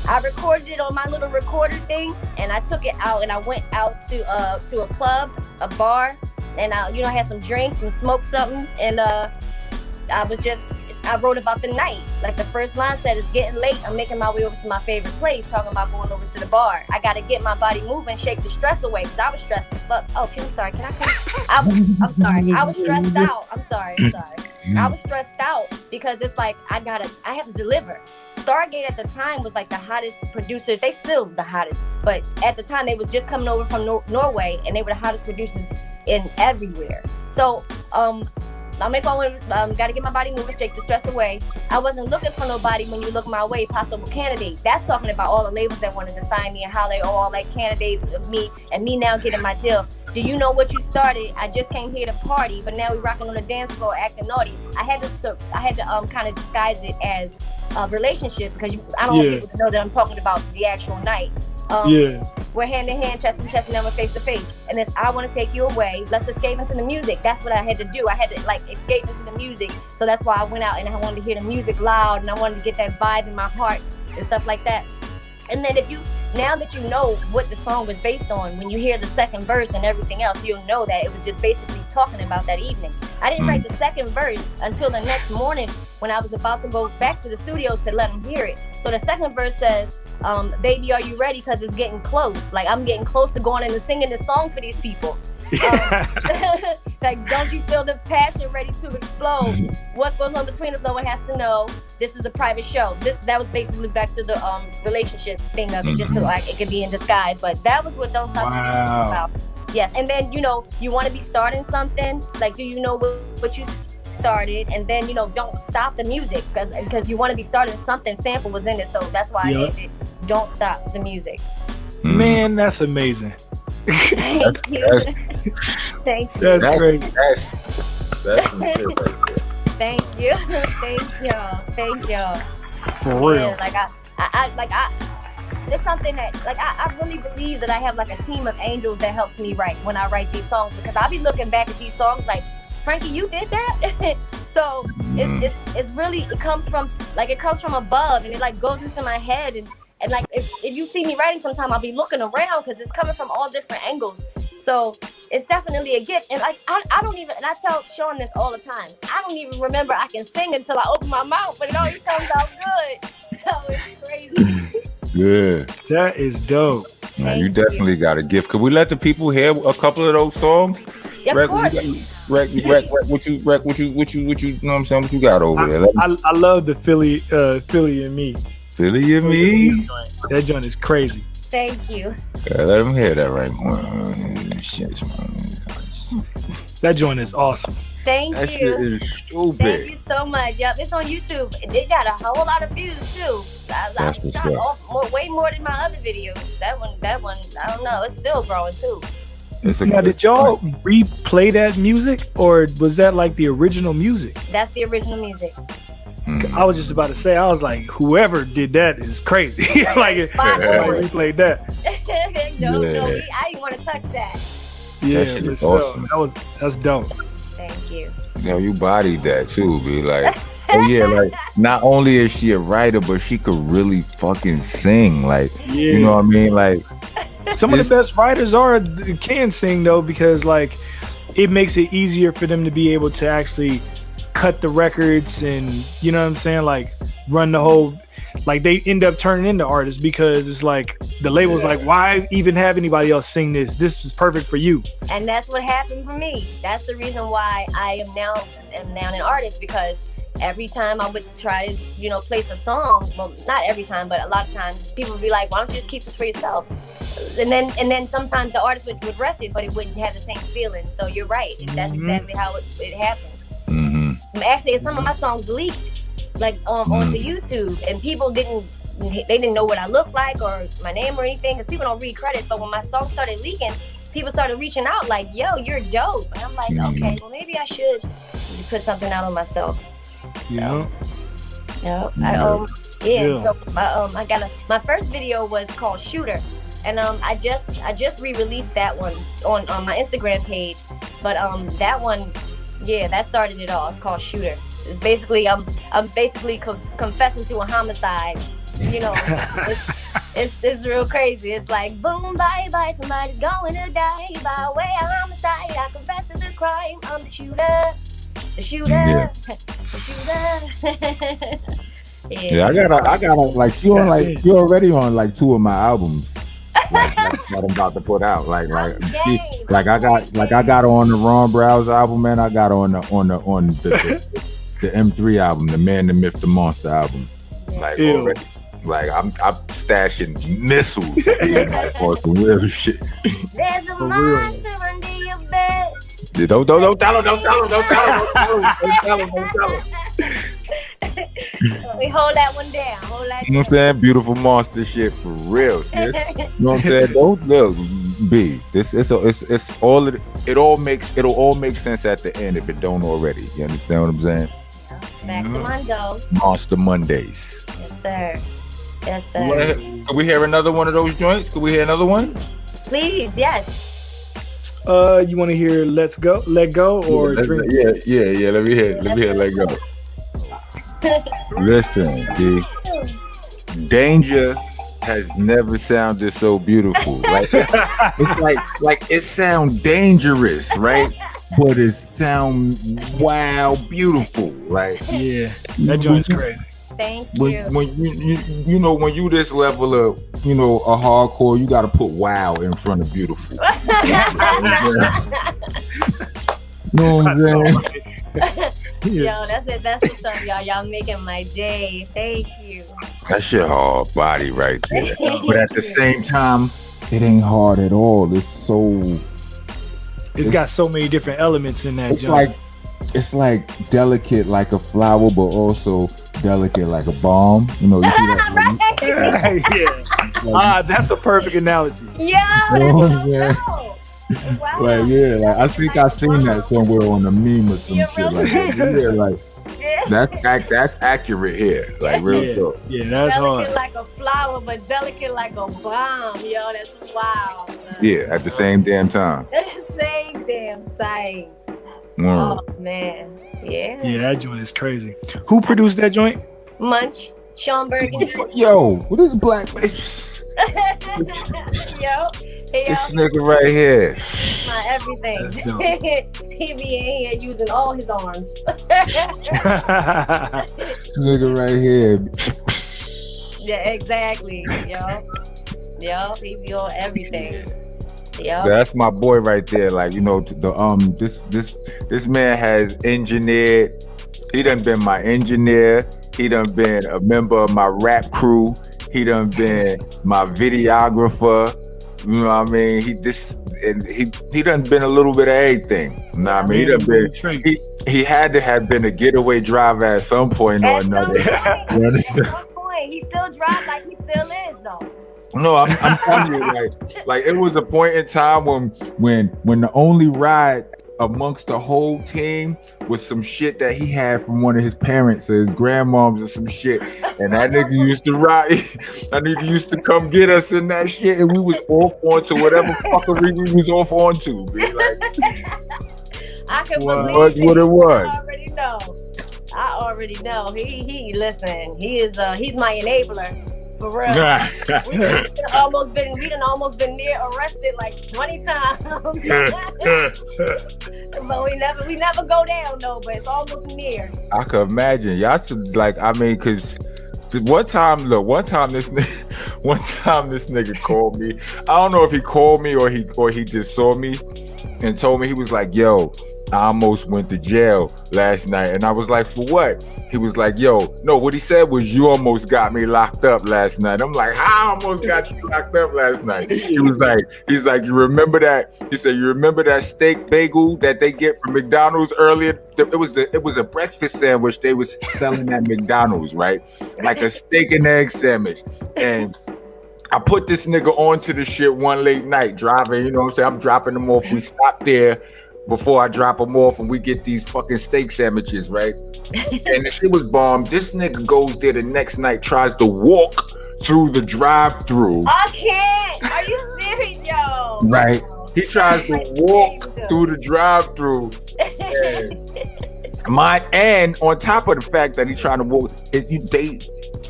I recorded it on my little recorder thing, and I took it out and I went out to a club, a bar, and I had some drinks and smoked something, and I wrote about the night. Like the first line said, it's getting late. I'm making my way over to my favorite place, talking about going over to the bar. I got to get my body moving, shake the stress away, because I was stressed the fuck. Oh, can I I'm sorry. I was stressed out. I'm sorry. I was stressed out because it's like, I have to deliver. Stargate at the time was like the hottest producers. They still the hottest, but at the time they was just coming over from Norway, and they were the hottest producers in everywhere. So, I'll make my way, gotta get my body moving, shake the stress away. I wasn't looking for nobody when you look my way, possible candidate. That's talking about all the labels that wanted to sign me and how they all like candidates of me and me now getting my deal. Do you know what you started? I just came here to party, but now we rocking on the dance floor acting naughty. I had to kind of disguise it as a relationship because I don't want people to know that I'm talking about the actual night. We're hand in hand, chest to chest, and then we're face to face. And it's, I want to take you away. Let's escape into the music. That's what I had to do. I had to like escape into the music. So that's why I went out and I wanted to hear the music loud, and I wanted to get that vibe in my heart and stuff like that. And then now that you know what the song was based on, when you hear the second verse and everything else, you'll know that it was just basically talking about that evening. I didn't write the second verse until the next morning when I was about to go back to the studio to let them hear it. So the second verse says, baby, are you ready? Because it's getting close. Like, I'm getting close to going in and singing this song for these people. Like, don't you feel the passion ready to explode? What goes on between us, no one has to know. This is a private show. That was basically back to the relationship thing of it, just so like it could be in disguise. But that was what Don't Stop the Music was about. Yes, and then, you want to be starting something. Like, do you know what you started? And then, don't stop the music because you want to be starting something. Sample was in it, so that's why I named it Don't Stop the Music. Man, that's amazing. Thank you. Thank you. That's great. That's some shit right there. Thank you. Thank y'all. For real. Yeah, it's something that I really believe that I have like a team of angels that helps me write when I write these songs, because I'll be looking back at these songs like, Frankie, you did that? So it's really, it comes from above, and it like goes into my head, and like if you see me writing sometime, I'll be looking around because it's coming from all different angles. So it's definitely a gift. And like I don't even, and I tell Sean this all the time, I don't even remember I can sing until I open my mouth, but it always comes out good. So it's crazy. Yeah. That is dope. Man, you definitely got a gift. Could we let the people hear a couple of those songs? Yeah, of course. What you know what I'm saying? What you got over there? I love the Philly and Me. Philly and Me? That joint is crazy. Thank you. Yeah, let them hear that right. That joint is awesome. Thank that you. Shit is stupid. Thank you so much. Yep, it's on YouTube. They got a whole lot of views too. That's what's up. Way more than my other videos. That one, I don't know. It's still growing too. Now, did y'all replay that music, or was that like the original music? That's the original music. I was just about to say, I was like, whoever did that is crazy. Like, somebody replayed that. No, I didn't want to touch that. Yeah, that shit is awesome. That's dope. Thank you. You bodied that too, be like, oh yeah, like not only is she a writer, but she could really fucking sing. Like, you know what I mean? Like, some of the best writers can sing though, because like it makes it easier for them to be able to actually cut the records and, you know what I'm saying, like run the whole, like they end up turning into artists because it's like the label's like, why even have anybody else sing this? This is perfect for you. And that's what happened for me. That's the reason why I am now an artist, because every time I would try to, place a song, well, not every time, but a lot of times, people would be like, why don't you just keep this for yourself? And then sometimes the artist would ref it, but it wouldn't have the same feeling. So you're right. That's exactly how it happened. Mm-hmm. Actually, some of my songs leaked, like onto YouTube, and people didn't know what I looked like or my name or anything, because people don't read credits. But when my song started leaking, people started reaching out like, yo, you're dope. And I'm like, okay, well, maybe I should put something out on myself. Yeah. So I got my first video was called Shooter, and I just re-released that one on my Instagram page, but that one, that started it all. It's called Shooter. It's basically I'm basically confessing to a homicide. It's real crazy. It's like, boom, bye, bye, somebody's going to die by way of homicide. I confess to the crime. I'm the shooter. The shooter. Yeah. The shooter. Yeah, I got like you're already on like 2 of my albums. Like that I'm about to put out. Like I got on the Ron Browse album, and I got on the M3 album, the Man, the Myth, the Monster album. Like already. Like I'm stashing missiles or some real shit. There's a monster under your bed. Don't tell him. We hold that one down. You know what I'm saying? Beautiful monster shit for real, sis. You know what I'm saying? Don't look, B. It'll all make sense at the end if it don't already. You understand what I'm saying? Back to Mondo. Monsta Mondayz. Yes, sir. Can we hear another one of those joints? Can we hear another one? Please, yes. You want to hear Let Go, or Drink? Yeah. Let me hear Let Go. Listen, D. Danger has never sounded so beautiful. Like it's like it sounds dangerous, right? But it sound beautiful. Like that joint's crazy. Thank you. When you this level of a hardcore, you got to put wow in front of beautiful. No, man. Yo, that's it. That's what's up, y'all. Y'all making my day. Thank you. That's your hard body right there. But at the same time, it ain't hard at all. It's got so many different elements in that. It's like delicate like a flower, but also delicate like a bomb. You see that? Right? That's a perfect analogy. Wow. I think I seen that somewhere on a meme or some shit like that. That's accurate here. Like real talk. Yeah, that's delicate hard. like a flower, but delicate like a bomb. Yo, that's wild. Son. Yeah, at the same damn time. At the same damn time. Oh man. Yeah. Yeah, that joint is crazy. Who produced that joint? Munch. Sean Bergen. Yo, what is black bitch? Yo. This nigga right here. My everything. He be in here using all his arms. This nigga right here. Yeah, exactly. Yo, he be on everything. Yo. That's my boy right there. Like this man has engineered. He done been my engineer. He done been a member of my rap crew. He done been my videographer. You know what I mean? He done been a little bit of everything. You know what I mean? He done been. He had to have been a getaway driver at some point or another. You understand? At some point, he still drives like he still is though. No, I'm telling you, like it was a point in time when the only ride amongst the whole team was some shit that he had from one of his parents or his grandmoms or some shit, and that nigga used to ride. That nigga used to come get us in that shit, and we was off onto whatever fuckery we was off onto. Like, I can believe what it was. I already know. He listen. He's my enabler. For real. we done almost been near arrested like 20 times. But we never go down though, but it's almost near. I could imagine. Y'all should cause one time this nigga called me. I don't know if he called me or he just saw me and told me, he was like, yo, I almost went to jail last night. And I was like, for what? He was like, yo, no, what he said was, you almost got me locked up last night. I'm like, how I almost got you locked up last night? He's like, you remember that? He said, you remember that steak bagel that they get from McDonald's earlier? It was a breakfast sandwich they was selling at McDonald's, right? Like a steak and egg sandwich. And I put this nigga onto the shit one late night driving, you know what I'm saying? I'm dropping them off. We stop there before I drop them off and we get these fucking steak sandwiches, right? And the shit was bomb. This nigga goes there the next night, tries to walk through the drive-through. I can't. Are you serious, yo? Right. He tries to walk through the drive-through. And on top of the fact that he trying to walk, they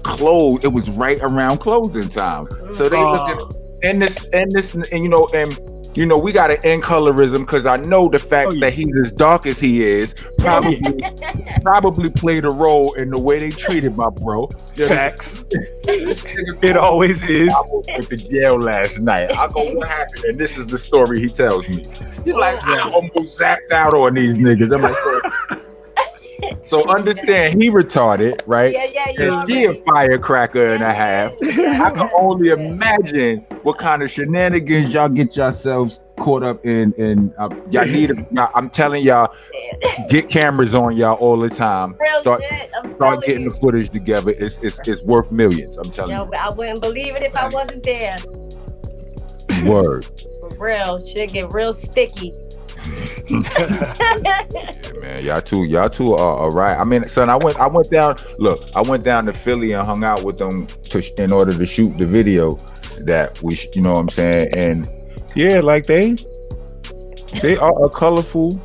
closed. It was right around closing time. So they looked at and we got an end colorism because I know the fact that he's as dark as he is probably played a role in the way they treated my bro. Facts. It always is. I went to jail last night. I go, what happened? And this is the story he tells me. He's like, I almost zapped out on these niggas. I'm like, so understand he retarded, right? Yeah. And she a firecracker and a half. I can only imagine what kind of shenanigans y'all get yourselves caught up in. Y'all need I'm telling y'all, get cameras on y'all all the time. Start getting the footage together. It's worth millions. I'm telling you. I wouldn't believe it if I wasn't there. Word. For real, shit get real sticky. Yeah, man, y'all two are right. I mean, son, I went down to Philly and hung out with them in order to shoot the video that we, you know what I'm saying? And yeah, like they are a colorful.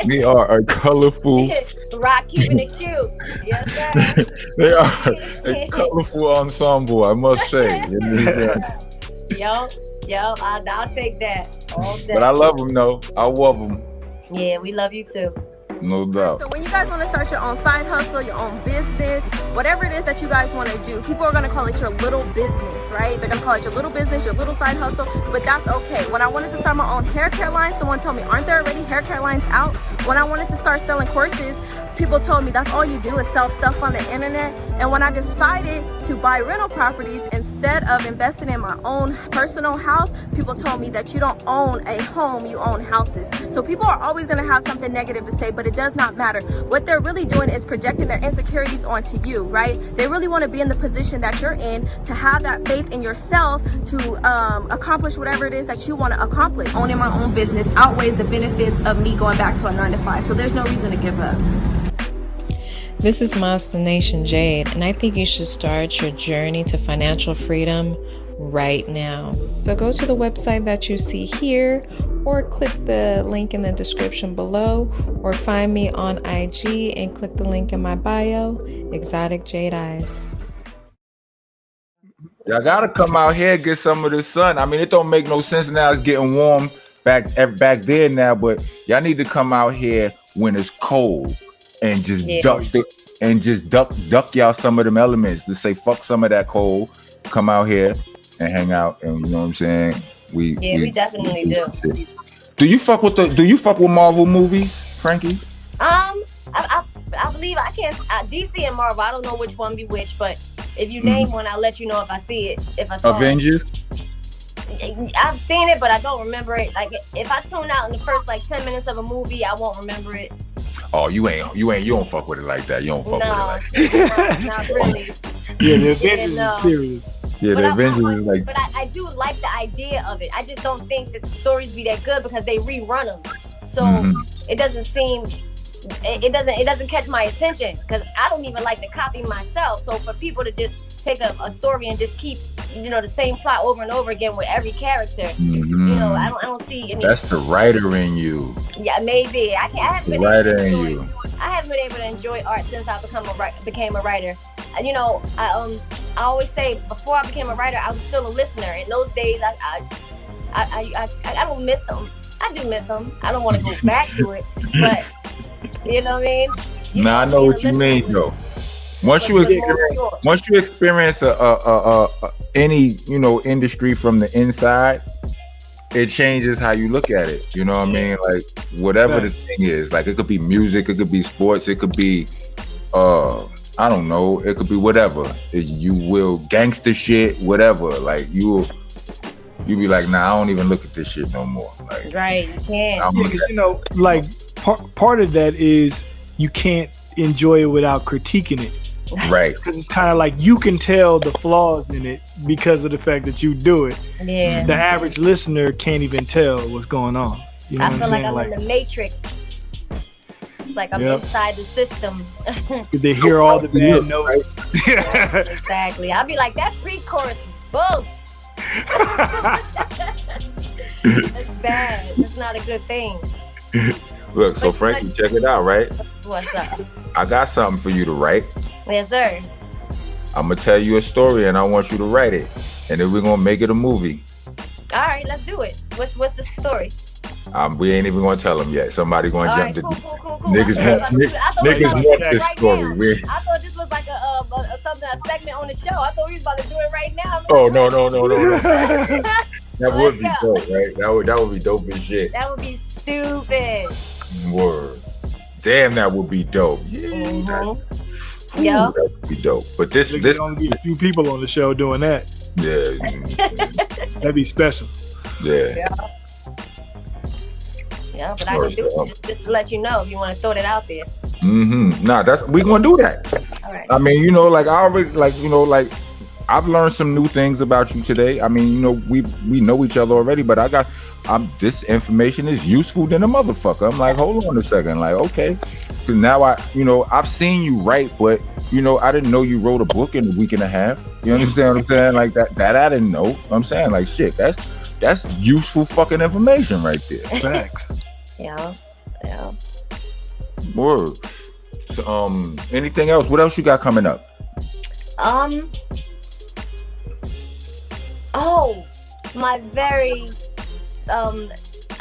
They are a colorful. Rock keeping it cute. Yes, sir. They are a colorful ensemble, I must say. Yo, I'll take that all day. But I love them though. I love them. Yeah, we love you too. No doubt. So when you guys want to start your own side hustle, your own business, whatever it is that you guys want to do, people are going to call it your little business, right? They're going to call it your little business, your little side hustle, but that's okay. When I wanted to start my own hair care line, someone told me, aren't there already hair care lines out? When I wanted to start selling courses, people told me that's all you do is sell stuff on the internet. And when I decided to buy rental properties instead of investing in my own personal house, people told me that you don't own a home, you own houses. So people are always going to have something negative to say, but it does not matter. What they're really doing is projecting their insecurities onto you, right? They really want to be in the position that you're in, to have that faith in yourself to accomplish whatever it is that you want to accomplish. Owning my own business outweighs the benefits of me going back to a 9-to-5, so there's no reason to give up. This is Monsta Nation Jade, and I think you should start your journey to financial freedom right now. So go to the website that you see here, or click the link in the description below, or find me on IG and click the link in my bio, Exotic Jade Eyes. Y'all gotta come out here and get some of the sun. I mean, it don't make no sense now. It's getting warm back there now, but y'all need to come out here when it's cold and just duck y'all some of them elements. To say fuck some of that cold. Come out here and hang out, and you know what I'm saying. We definitely do. Do you fuck with Marvel movies, Frankie? I believe I can't. DC and Marvel. I don't know which one be which, but if you name one, I'll let you know if I see it. If I saw Avengers. I've seen it, but I don't remember it. Like if I tune out in the first 10 minutes of a movie, I won't remember it. Oh, you don't fuck with it like that. You don't fuck with it like that. No, not really. Yeah, the Avengers is serious. Yeah, the Avengers is like. But I do like the idea of it. I just don't think that the stories be that good because they rerun them. So it doesn't seem. It doesn't catch my attention because I don't even like to copy myself. So for people to just take a story and just keep the same plot over and over again with every character, I don't see any. That's the writer in you. Yeah, maybe I haven't been able to enjoy art since I became a writer. I always say before I became a writer, I was still a listener. In those days, I don't miss them. I do miss them. I don't want to go back to it, but you know what I mean. I know what you mean though. Once you experience any industry from the inside, it changes how you look at it. You know what I mean? Like whatever the thing is, like it could be music, it could be sports, it could be I don't know, it could be whatever. You will gangster shit, whatever. Like you be like, nah, I don't even look at this shit no more. Like, right, you can't. Yeah, because you know, like part of that is you can't enjoy it without critiquing it. Right. Because it's kind of like you can tell the flaws in it because of the fact that you do it. Yeah. The average listener can't even tell what's going on. You know I what feel I'm like saying? I'm in the Matrix. Like I'm inside the system. They hear all the bad notes. Exactly. I'll be like, that pre-chorus is bullshit. That's bad. That's not a good thing. Look, so Frankie, check it out, right? What's up? I got something for you to write. Yes, sir. I'm gonna tell you a story and I want you to write it. And then we're gonna make it a movie. All right, let's do it. What's the story? We ain't even gonna tell them yet. Somebody gonna All jump right, to cool. niggas want this story. I thought this was like a segment on the show. I thought we was about to do it right now. Oh no. That would be dope, right? That would be dope as shit. That would be stupid. Word. Damn, that would be dope. Yeah. Mm-hmm. That would be dope. But this only be a few people on the show doing that. Yeah. That'd be special. Yeah. Yeah, but I can do it just to let you know if you want to throw that out there. Nah, we gonna do that. All right. I mean, you know, like I already, like, you know, like I've learned some new things about you today. I mean, you know, we know each other already, but this information is useful than a motherfucker. I'm like, hold on a second, like, okay, because now I've seen you write, but you know, I didn't know you wrote a book in a week and a half. You understand what I'm saying? Like that I didn't know. I'm saying, like, shit, that's useful fucking information right there. Facts. Yeah. Word. So, anything else? What else you got coming up? I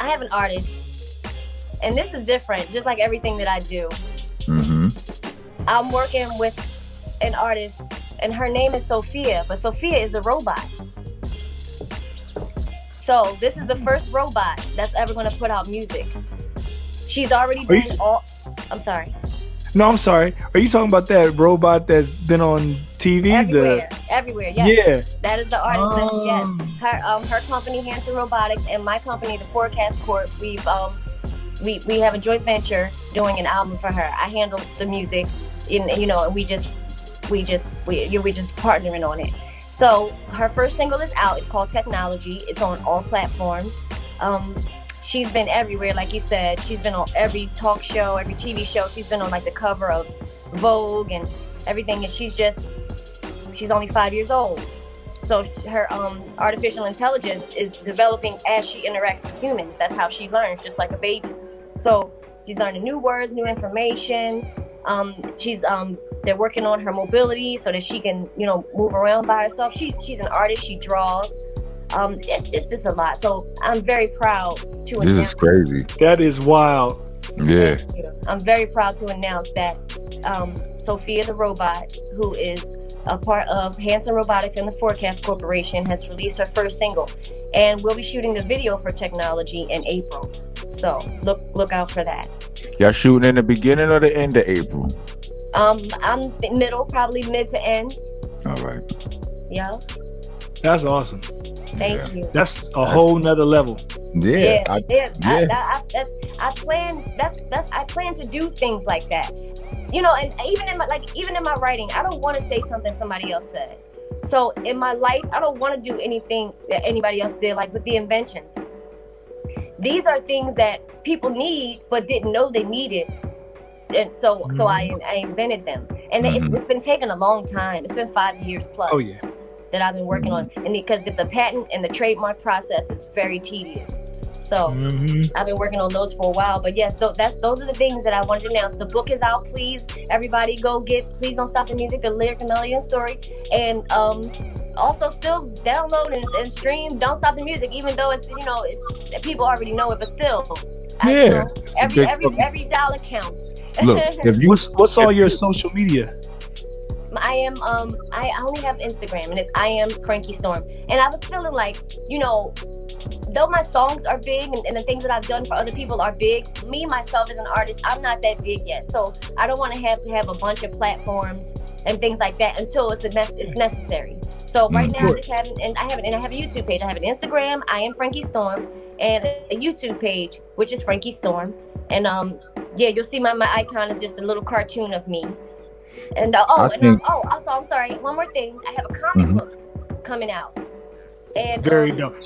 have an artist, and this is different, just like everything that I do. I'm working with an artist, and her name is Sophia, but Sophia is a robot. So this is the first robot that's ever going to put out music. She's already been I'm sorry. No, I'm sorry. Are you talking about that robot that's been on TV? Everywhere, yes. Yeah. That is the artist. Yes. Her company, Hanson Robotics, and my company, the Forecast Corp, we have a joint venture doing an album for her. I handle the music, and we just partnering on it. So her first single is out. It's called Technology. It's on all platforms. She's been everywhere, like you said. She's been on every talk show, every TV show. She's been on like the cover of Vogue and everything. And she's only 5 years old. So her artificial intelligence is developing as she interacts with humans. That's how she learns, just like a baby. So she's learning new words, new information. They're working on her mobility so that she can, move around by herself. She's an artist. She draws. It's just a lot. So I'm very proud to announce. This is crazy. That is wild. Yeah. I'm very proud to announce that Sophia the robot, who is a part of Hanson Robotics and the Forecast Corporation, has released her first single, and we'll be shooting the video for Technology in April. So look out for that. Y'all shooting in the beginning or the end of April? I'm middle, probably mid to end. All right. Yeah. That's awesome. Thank you. That's a whole nother level. Yeah. I plan to do things like that. And even in my writing, I don't want to say something somebody else said. So in my life, I don't want to do anything that anybody else did, like with the inventions. These are things that people need but didn't know they needed. And so I invented them. And it's been taking a long time. It's been 5 years plus. Oh yeah. That I've been working on, and because the patent and the trademark process is very tedious, so I've been working on those for a while. But yes, those are the things that I wanted to announce. The book is out. Please, everybody, go get Please Don't Stop the Music, the lyric, the melody, and story, and also still download and stream Don't Stop the Music, even though it's people already know it, but still, every dollar counts. Look, what's all your social media? I only have Instagram, and it's I am Frankie Storm. And I was feeling like, though my songs are big and the things that I've done for other people are big, me myself as an artist, I'm not that big yet. So I don't want to have a bunch of platforms and things like that until it's necessary. So right now I have a YouTube page. I have an Instagram, I am Frankie Storm, and a YouTube page, which is Frankie Storm. And you'll see my icon is just a little cartoon of me. And also, I'm sorry, one more thing. I have a comic book coming out. And very dope.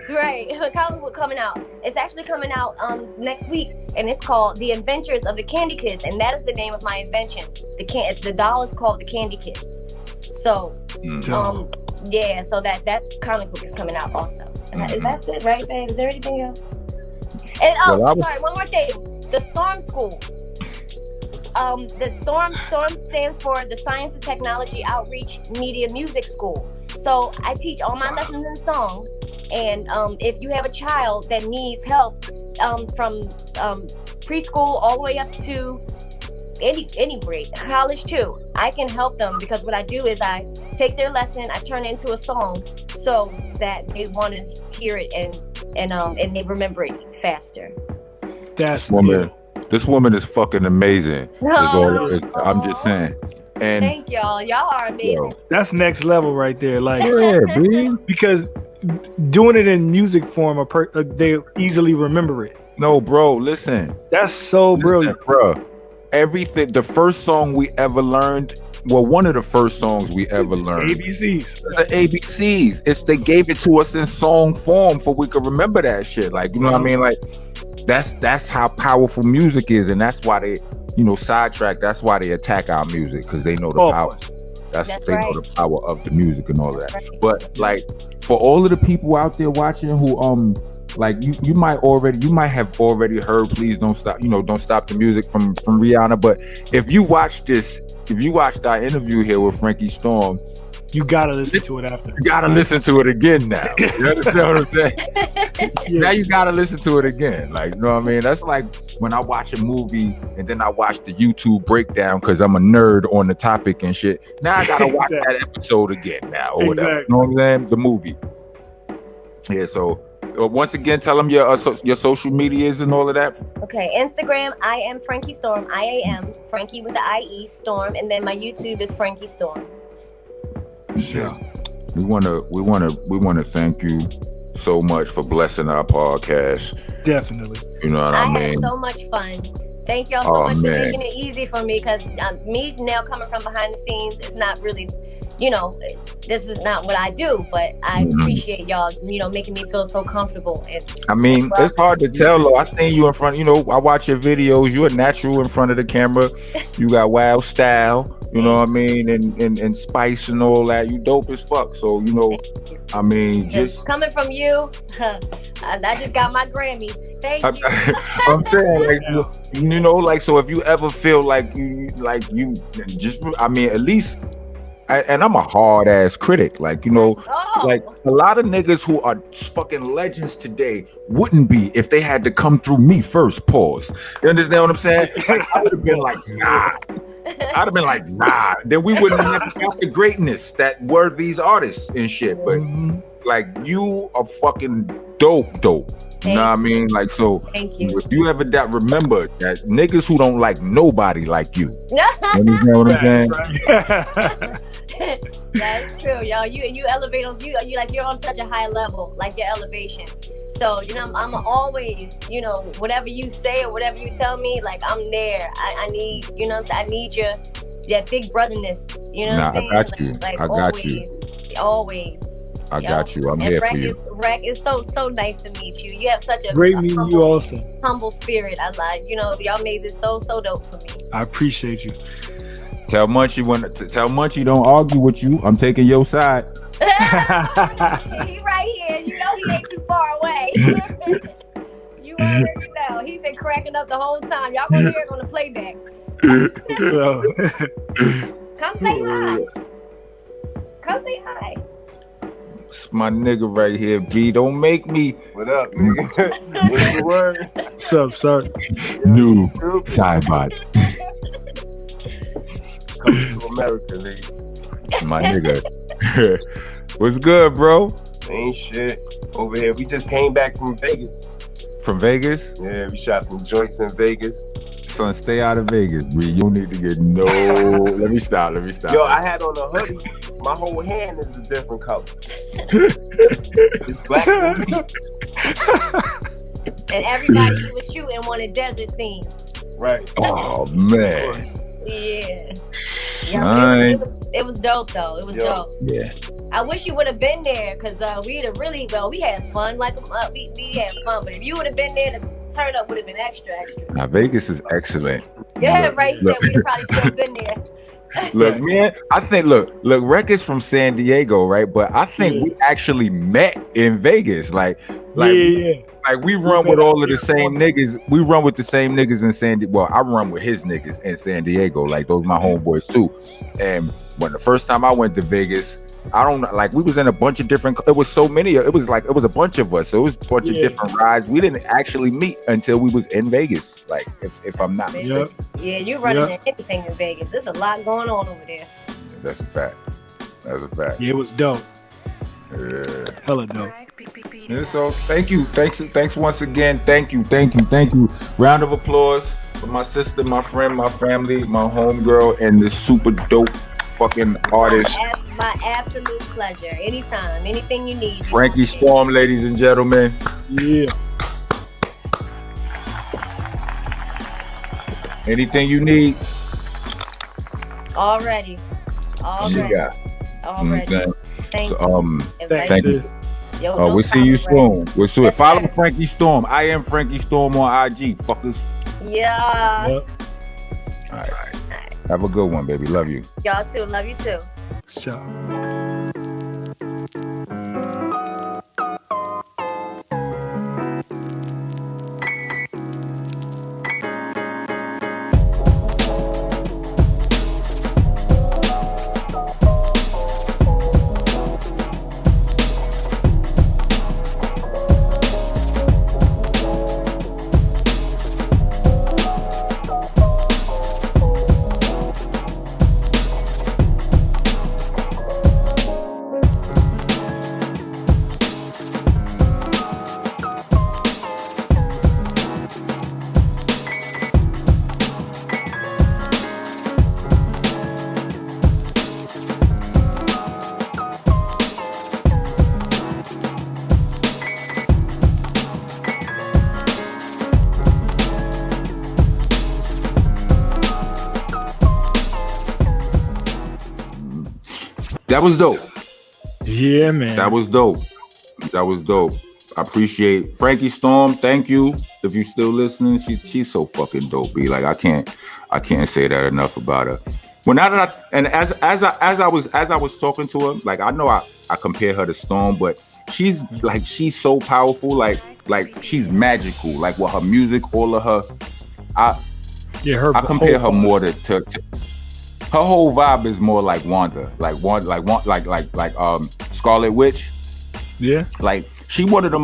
Right, a comic book coming out. It's actually coming out next week, and it's called The Adventures of the Candy Kids, and that is the name of my invention. The doll is called the Candy Kids. So, so that comic book is coming out also. And that's it, right, babe? Is there anything else? And sorry, one more thing. The Storm School. The Storm stands for the Science and Technology Outreach Media Music School. So I teach all my lessons in song, and if you have a child that needs help from preschool all the way up to any grade, college too, I can help them, because what I do is I take their lesson, I turn it into a song so that they want to hear it and they remember it faster. That's woman. This woman is fucking amazing. I'm just saying. And thank y'all. Y'all are amazing. That's next level right there. Like, yeah, because doing it in music form, they easily remember it. No, bro, listen. That's so brilliant, bro. Everything. The first song we ever learned. Well, one of the first songs we ever learned. ABCs. The ABCs. They gave it to us in song form for we could remember that shit. Like, you know what I mean? Like, that's how powerful music is, and that's why they, sidetrack. That's why they attack our music, because they know the power. They know the power of the music and all of that. Right. But like, for all of the people out there watching who like you might have already heard "Please Don't Stop," "Don't Stop the Music" from Rihanna. But if you watched our interview here with Frankie Storm, you gotta listen to it after. You gotta listen to it again now. You understand what I'm saying? Yeah. Now you gotta listen to it again. Like, you know what I mean? That's like when I watch a movie and then I watch the YouTube breakdown because I'm a nerd on the topic and shit. Now I gotta watch that episode again now or whatever. You know what I'm saying? The movie. Yeah, so once again, tell them your social medias and all of that. Okay, Instagram, I am Frankie Storm. I am Frankie with the IE Storm, and then my YouTube is Frankie Storm. Yeah, we want to thank you so much for blessing our podcast. Definitely. You know what I mean? I had so much fun. Thank y'all so much for making it easy for me, because me now coming from behind the scenes is not really, this is not what I do, but I appreciate y'all, making me feel so comfortable. And I mean, it's hard to tell though. I seen you in front, I watch your videos. You're natural in front of the camera. You got wild style. You know what I mean? And spice and all that. You dope as fuck. So, I mean, just coming from you, I just got my Grammy. Thank you. I'm saying, like, so if you ever feel like you just, I mean, at least, and I'm a hard ass critic, like, like a lot of niggas who are fucking legends today wouldn't be if they had to come through me first. Pause. You understand what I'm saying? Like, I would have been like, nah. I'd have been like, nah. Then we wouldn't have got the greatness that were these artists and shit. But like, you are fucking dope. You know what I mean? Like, so if you ever remember that niggas who don't like nobody like you. You understand what I'm saying? That's true, y'all. You elevate us. You're on such a high level, like your elevation. So, I'm always, whatever you say or whatever you tell me, like, I'm there. I need, I need that big brotherness. You know what I'm saying? I got you. Like, I got you. Always. I got you. I'm here for you. Rack, it's so nice to meet you. You have such a great meeting you also. Humble spirit. I like, y'all made this so dope for me. I appreciate you. Tell Munchie don't argue with you. I'm taking your side. He right here. He ain't too far away. You already know. He been cracking up the whole time. Y'all gonna hear it on the playback. Come say hi. Come say hi. It's my nigga right here, B. Don't make me. What up, nigga? What's the word? What's up, sir? Noob. Sidebot. Coming to America, nigga. My nigga. What's good, bro? Ain't shit over here. We just came back from Vegas. From Vegas? Yeah, we shot some joints in Vegas. Son, stay out of Vegas, bro. You don't need to get no. Let me stop. Yo, I had on a hoodie. My whole hand is a different color. It's black and me. And everybody he was shooting wanted desert scenes. Right. Oh man. Yeah. It was dope though. It was dope. Yeah. I wish you would have been there because we had fun. Like we had fun. But if you would have been there, the turn up would have been extra. Now Vegas is excellent. Yeah, right. He said we'd have probably still been there. Look, man, I think look, Rec is from San Diego, right? But I think we actually met in Vegas. Like we run with all of the same niggas. We run with the same niggas in San Diego. Well, I run with his niggas in San Diego. Like those my homeboys too. And when the first time I went to Vegas, I don't know, like we was in a bunch of different, it was so many, it was a bunch of us. So it was a bunch of different rides. We didn't actually meet until we was in Vegas. Like if I'm not mistaken. Yeah, you're running anything in Vegas. There's a lot going on over there. That's a fact. Yeah, it was dope. Yeah. Hella dope. Yeah, so thank you. Thanks once again. Thank you. Round of applause for my sister, my friend, my family, my homegirl, and this super dope fucking artist. My absolute pleasure. Anytime. Anything you need. Frankie Storm, ladies and gentlemen. Yeah. Anything you need. Already. Yeah. Already. Okay. Thank you. Thank you. Yo, we'll see you soon. We'll see it. Follow Frankie Storm. I am Frankie Storm on IG. Fuckers. Yeah. Yep. All right. Have a good one, baby. Love you. Y'all too. Love you too. So. That was dope. Yeah, man. That was dope. I appreciate Frankie Storm. Thank you. If you still listening, she's so fucking dope. Be like, I can't say that enough about her. Well, now that I was talking to her, like I know I compare her to Storm, but she's so powerful, like she's magical. Like with her music, all of her, I compare her more to her whole vibe is more like Wanda, like Scarlet Witch. Yeah. Like she one of the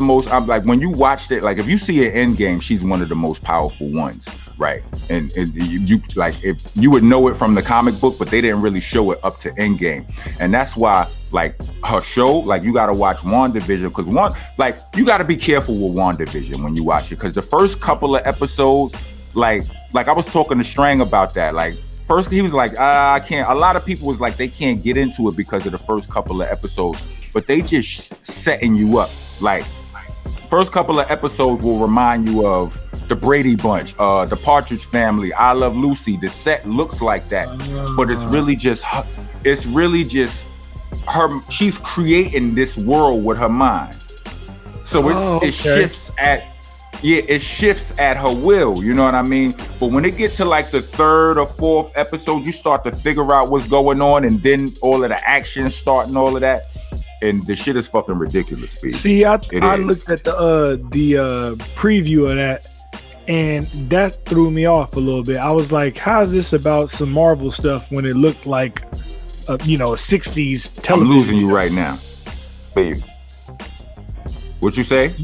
most. I'm like, when you watched it, like if you see her Endgame, she's one of the most powerful ones, right? And you like if you would know it from the comic book, but they didn't really show it up to Endgame, and that's why like her show, like you gotta watch WandaVision because you gotta be careful with WandaVision when you watch it because the first couple of episodes, like I was talking to Strang about that, like. First, he was like, I can't. A lot of people was like, they can't get into it because of the first couple of episodes, but they just setting you up. Like, first couple of episodes will remind you of the Brady Bunch, the Partridge Family, I Love Lucy. The set looks like that, but it's really just her. She's creating this world with her mind, so it shifts at. Yeah, it shifts at her will, you know what I mean? But when it gets to like the third or fourth episode, you start to figure out what's going on, and then all of the action start and all of that, and the shit is fucking ridiculous, B. See, I looked at the preview of that, and that threw me off a little bit. I was like, how's this about some Marvel stuff when it looked like, a 60s television? I'm losing you right now. Baby. What you say?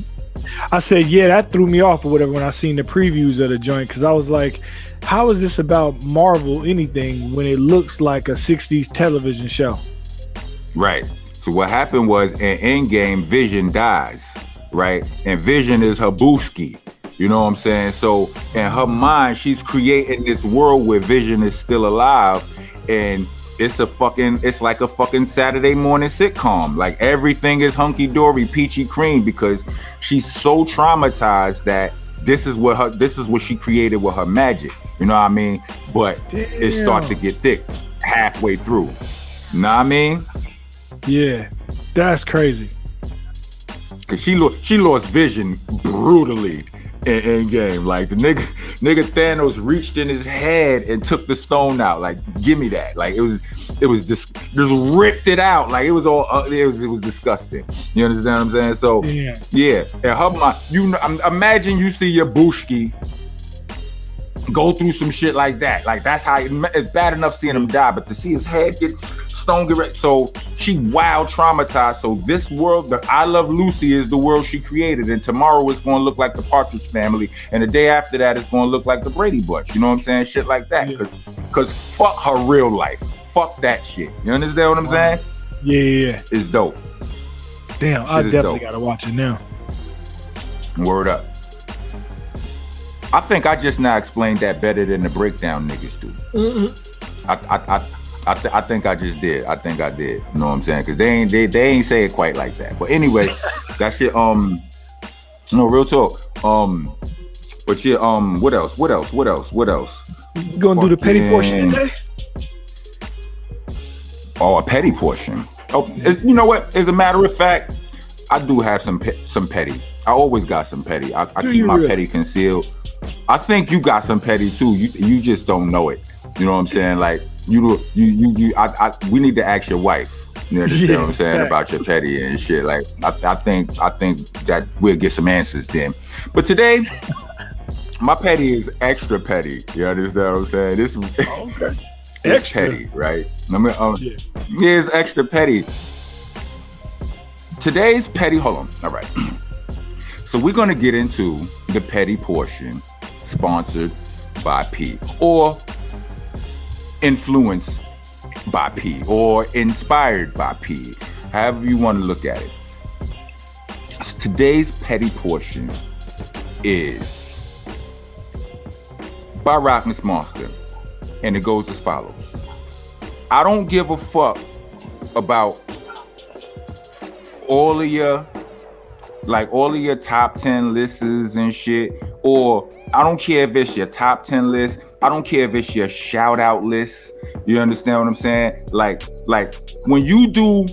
I said, yeah, that threw me off or whatever when I seen the previews of the joint because I was like, how is this about Marvel anything when it looks like a 60s television show? Right. So what happened was in Endgame, Vision dies, right? And Vision is her booski. You know what I'm saying? So in her mind, she's creating this world where Vision is still alive, and it's like a fucking Saturday morning sitcom. Like everything is hunky dory, peachy cream, because she's so traumatized that this is what she created with her magic. You know what I mean? But it starts to get thick halfway through. You know what I mean? Yeah, that's crazy. Cause she lost Vision brutally in Endgame. Like the nigga Thanos reached in his head and took the stone out. Like, give me that. Like it was just ripped it out. Like it was all it was disgusting. You understand what I'm saying? So yeah. And her mind, imagine you see your booski go through some shit like that. Like that's how it's bad enough seeing him die, but to see his head get stone get wrecked. So she wild traumatized. So this world, the I Love Lucy is the world she created, and tomorrow it's going to look like the Partridge Family, and the day after that it's going to look like the Brady Bunch. You know what I'm saying? Shit like that. Cause fuck her real life. Fuck that shit. You understand what I'm saying? Yeah. It's dope. Damn, I definitely gotta watch it now. Word up. I think I just now explained that better than the breakdown niggas do. I think I just did. I think I did. You know what I'm saying? Because they ain't say it quite like that. But anyway, that shit. No, real talk. But yeah. What else? You gonna do the petty portion today? Oh, a petty portion. Oh, you know what? As a matter of fact, I do have some petty. I always got some petty. I keep my petty concealed. I think you got some petty too. You just don't know it. You know what I'm saying? Like we need to ask your wife. You understand what I'm saying about your petty and shit? Like I think that we'll get some answers then. But today, my petty is extra petty. You understand what I'm saying? This it's extra petty, right? I mean, yeah, it's extra petty. Today's petty. Hold on. All right. So we're gonna get into the petty portion, sponsored by P, or influenced by P, or inspired by P, however you want to look at it. So today's petty portion is by Rockness Monsta, and it goes as follows. I don't give a fuck about all of your top 10 lists and shit, or I don't care if it's your top 10 list. I don't care if it's your shout out list. You understand what I'm saying? Like when you do,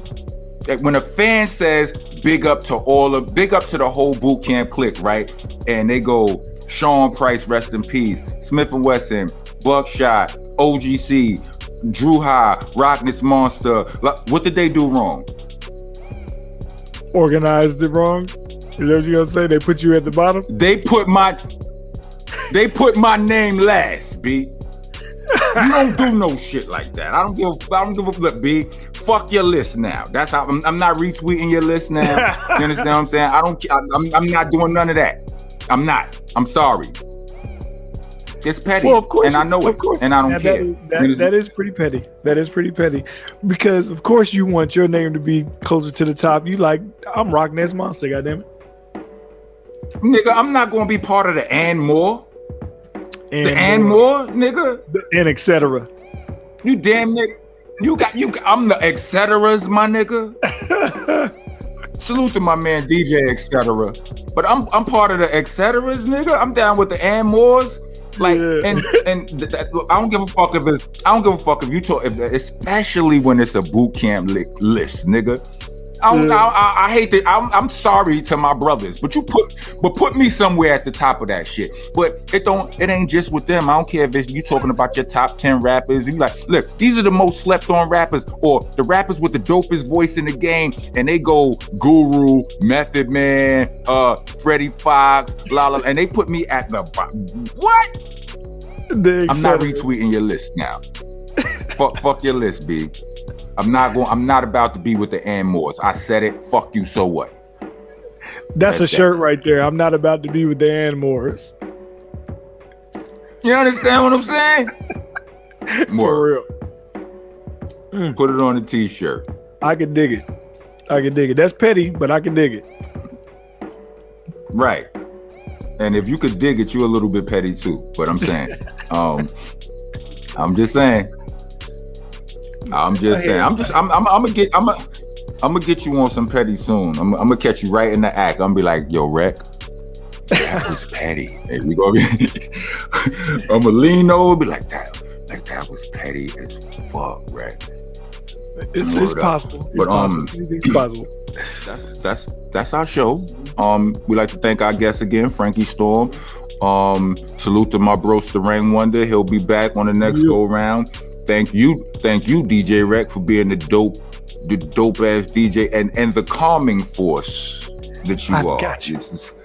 when a fan says big up to the whole boot camp clique, right? And they go Sean Price, rest in peace, Smith & Wesson, Buckshot, OGC, Drew High, Rockness Monsta. What did they do wrong? Organized it wrong? Is that what you're gonna say? They put you at the bottom? They put my name last, B. You don't do no shit like that. I don't give a flip, B. Fuck your list now. That's how I'm not retweeting your list now. You understand what I'm saying? I'm not doing none of that. I'm not. I'm sorry. It's petty. Well, of course, and I know it. And I don't care. That is pretty petty. That is pretty petty. Because of course you want your name to be closer to the top. You like, I'm Rockness Monsta, goddammit. Nigga, I'm not gonna be part of the and more. And more, nigga. And etc. You damn nigga. I'm the etceteras, my nigga. Salute to my man DJ etc. But I'm part of the etceteras, nigga. I'm down with the and mores. Like and I don't give a fuck if you talk, especially when it's a boot camp list, nigga. I hate that. I'm sorry to my brothers, but put me somewhere at the top of that shit. But it ain't just with them. I don't care if it's you talking about your top 10 rappers. You like, look, these are the most slept on rappers, or the rappers with the dopest voice in the game, and they go Guru, Method Man, Freddie Fox, and they put me at the bottom. What? I'm not retweeting your list now. Fuck your list, B. I'm not about to be with the and mores. I said it. Fuck you. So what? That's a shirt right there. I'm not about to be with the and mores. You understand what I'm saying? For real. Put it on a t-shirt. I can dig it. I can dig it. That's petty, but I can dig it. Right. And if you could dig it, you're a little bit petty too. But I'm saying, I'm just saying. I'm gonna get you on some petty soon. I'm gonna catch you right in the act. I'm gonna be like, yo, Rec, that was petty. Hey, we gonna be. I'm gonna lean over, be like that was petty as fuck, Rec. It's possible. But it's possible. That's our show. We like to thank our guest again, Frankie Storm. Salute to my bro Sterang Wonder. He'll be back on the next go round. Thank you, DJ Rec, for being the dope ass DJ and the calming force that you are.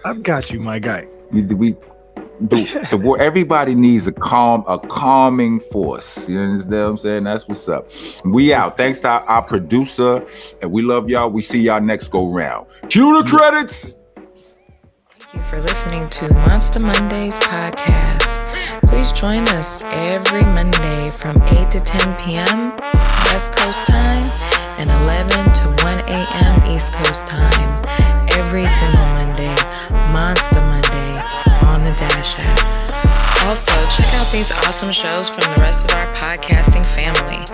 I've got you, my guy. Everybody needs a calming force. You understand what I'm saying? That's what's up. We out. Thanks to our producer, and we love y'all. We see y'all next go round. Cue the credits. Thank you for listening to Monsta Mondayz Podcast. Please join us every Monday from 8 to 10 p.m. West Coast time and 11 to 1 a.m. East Coast time. Every single Monday, Monsta Monday on the Dash app. Also, check out these awesome shows from the rest of our podcasting family.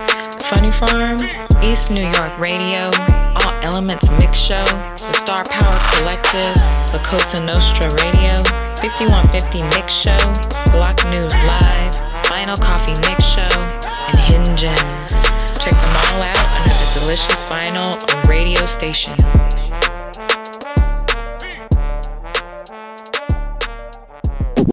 Funny Farm, East New York Radio, All Elements Mix Show, the Star Power Collective, La Cosa Nostra Radio, 5150 Mix Show, Block News Live, Vinyl Coffee Mix Show, and Hidden Gems. Check them all out under the Delicious Vinyl radio station.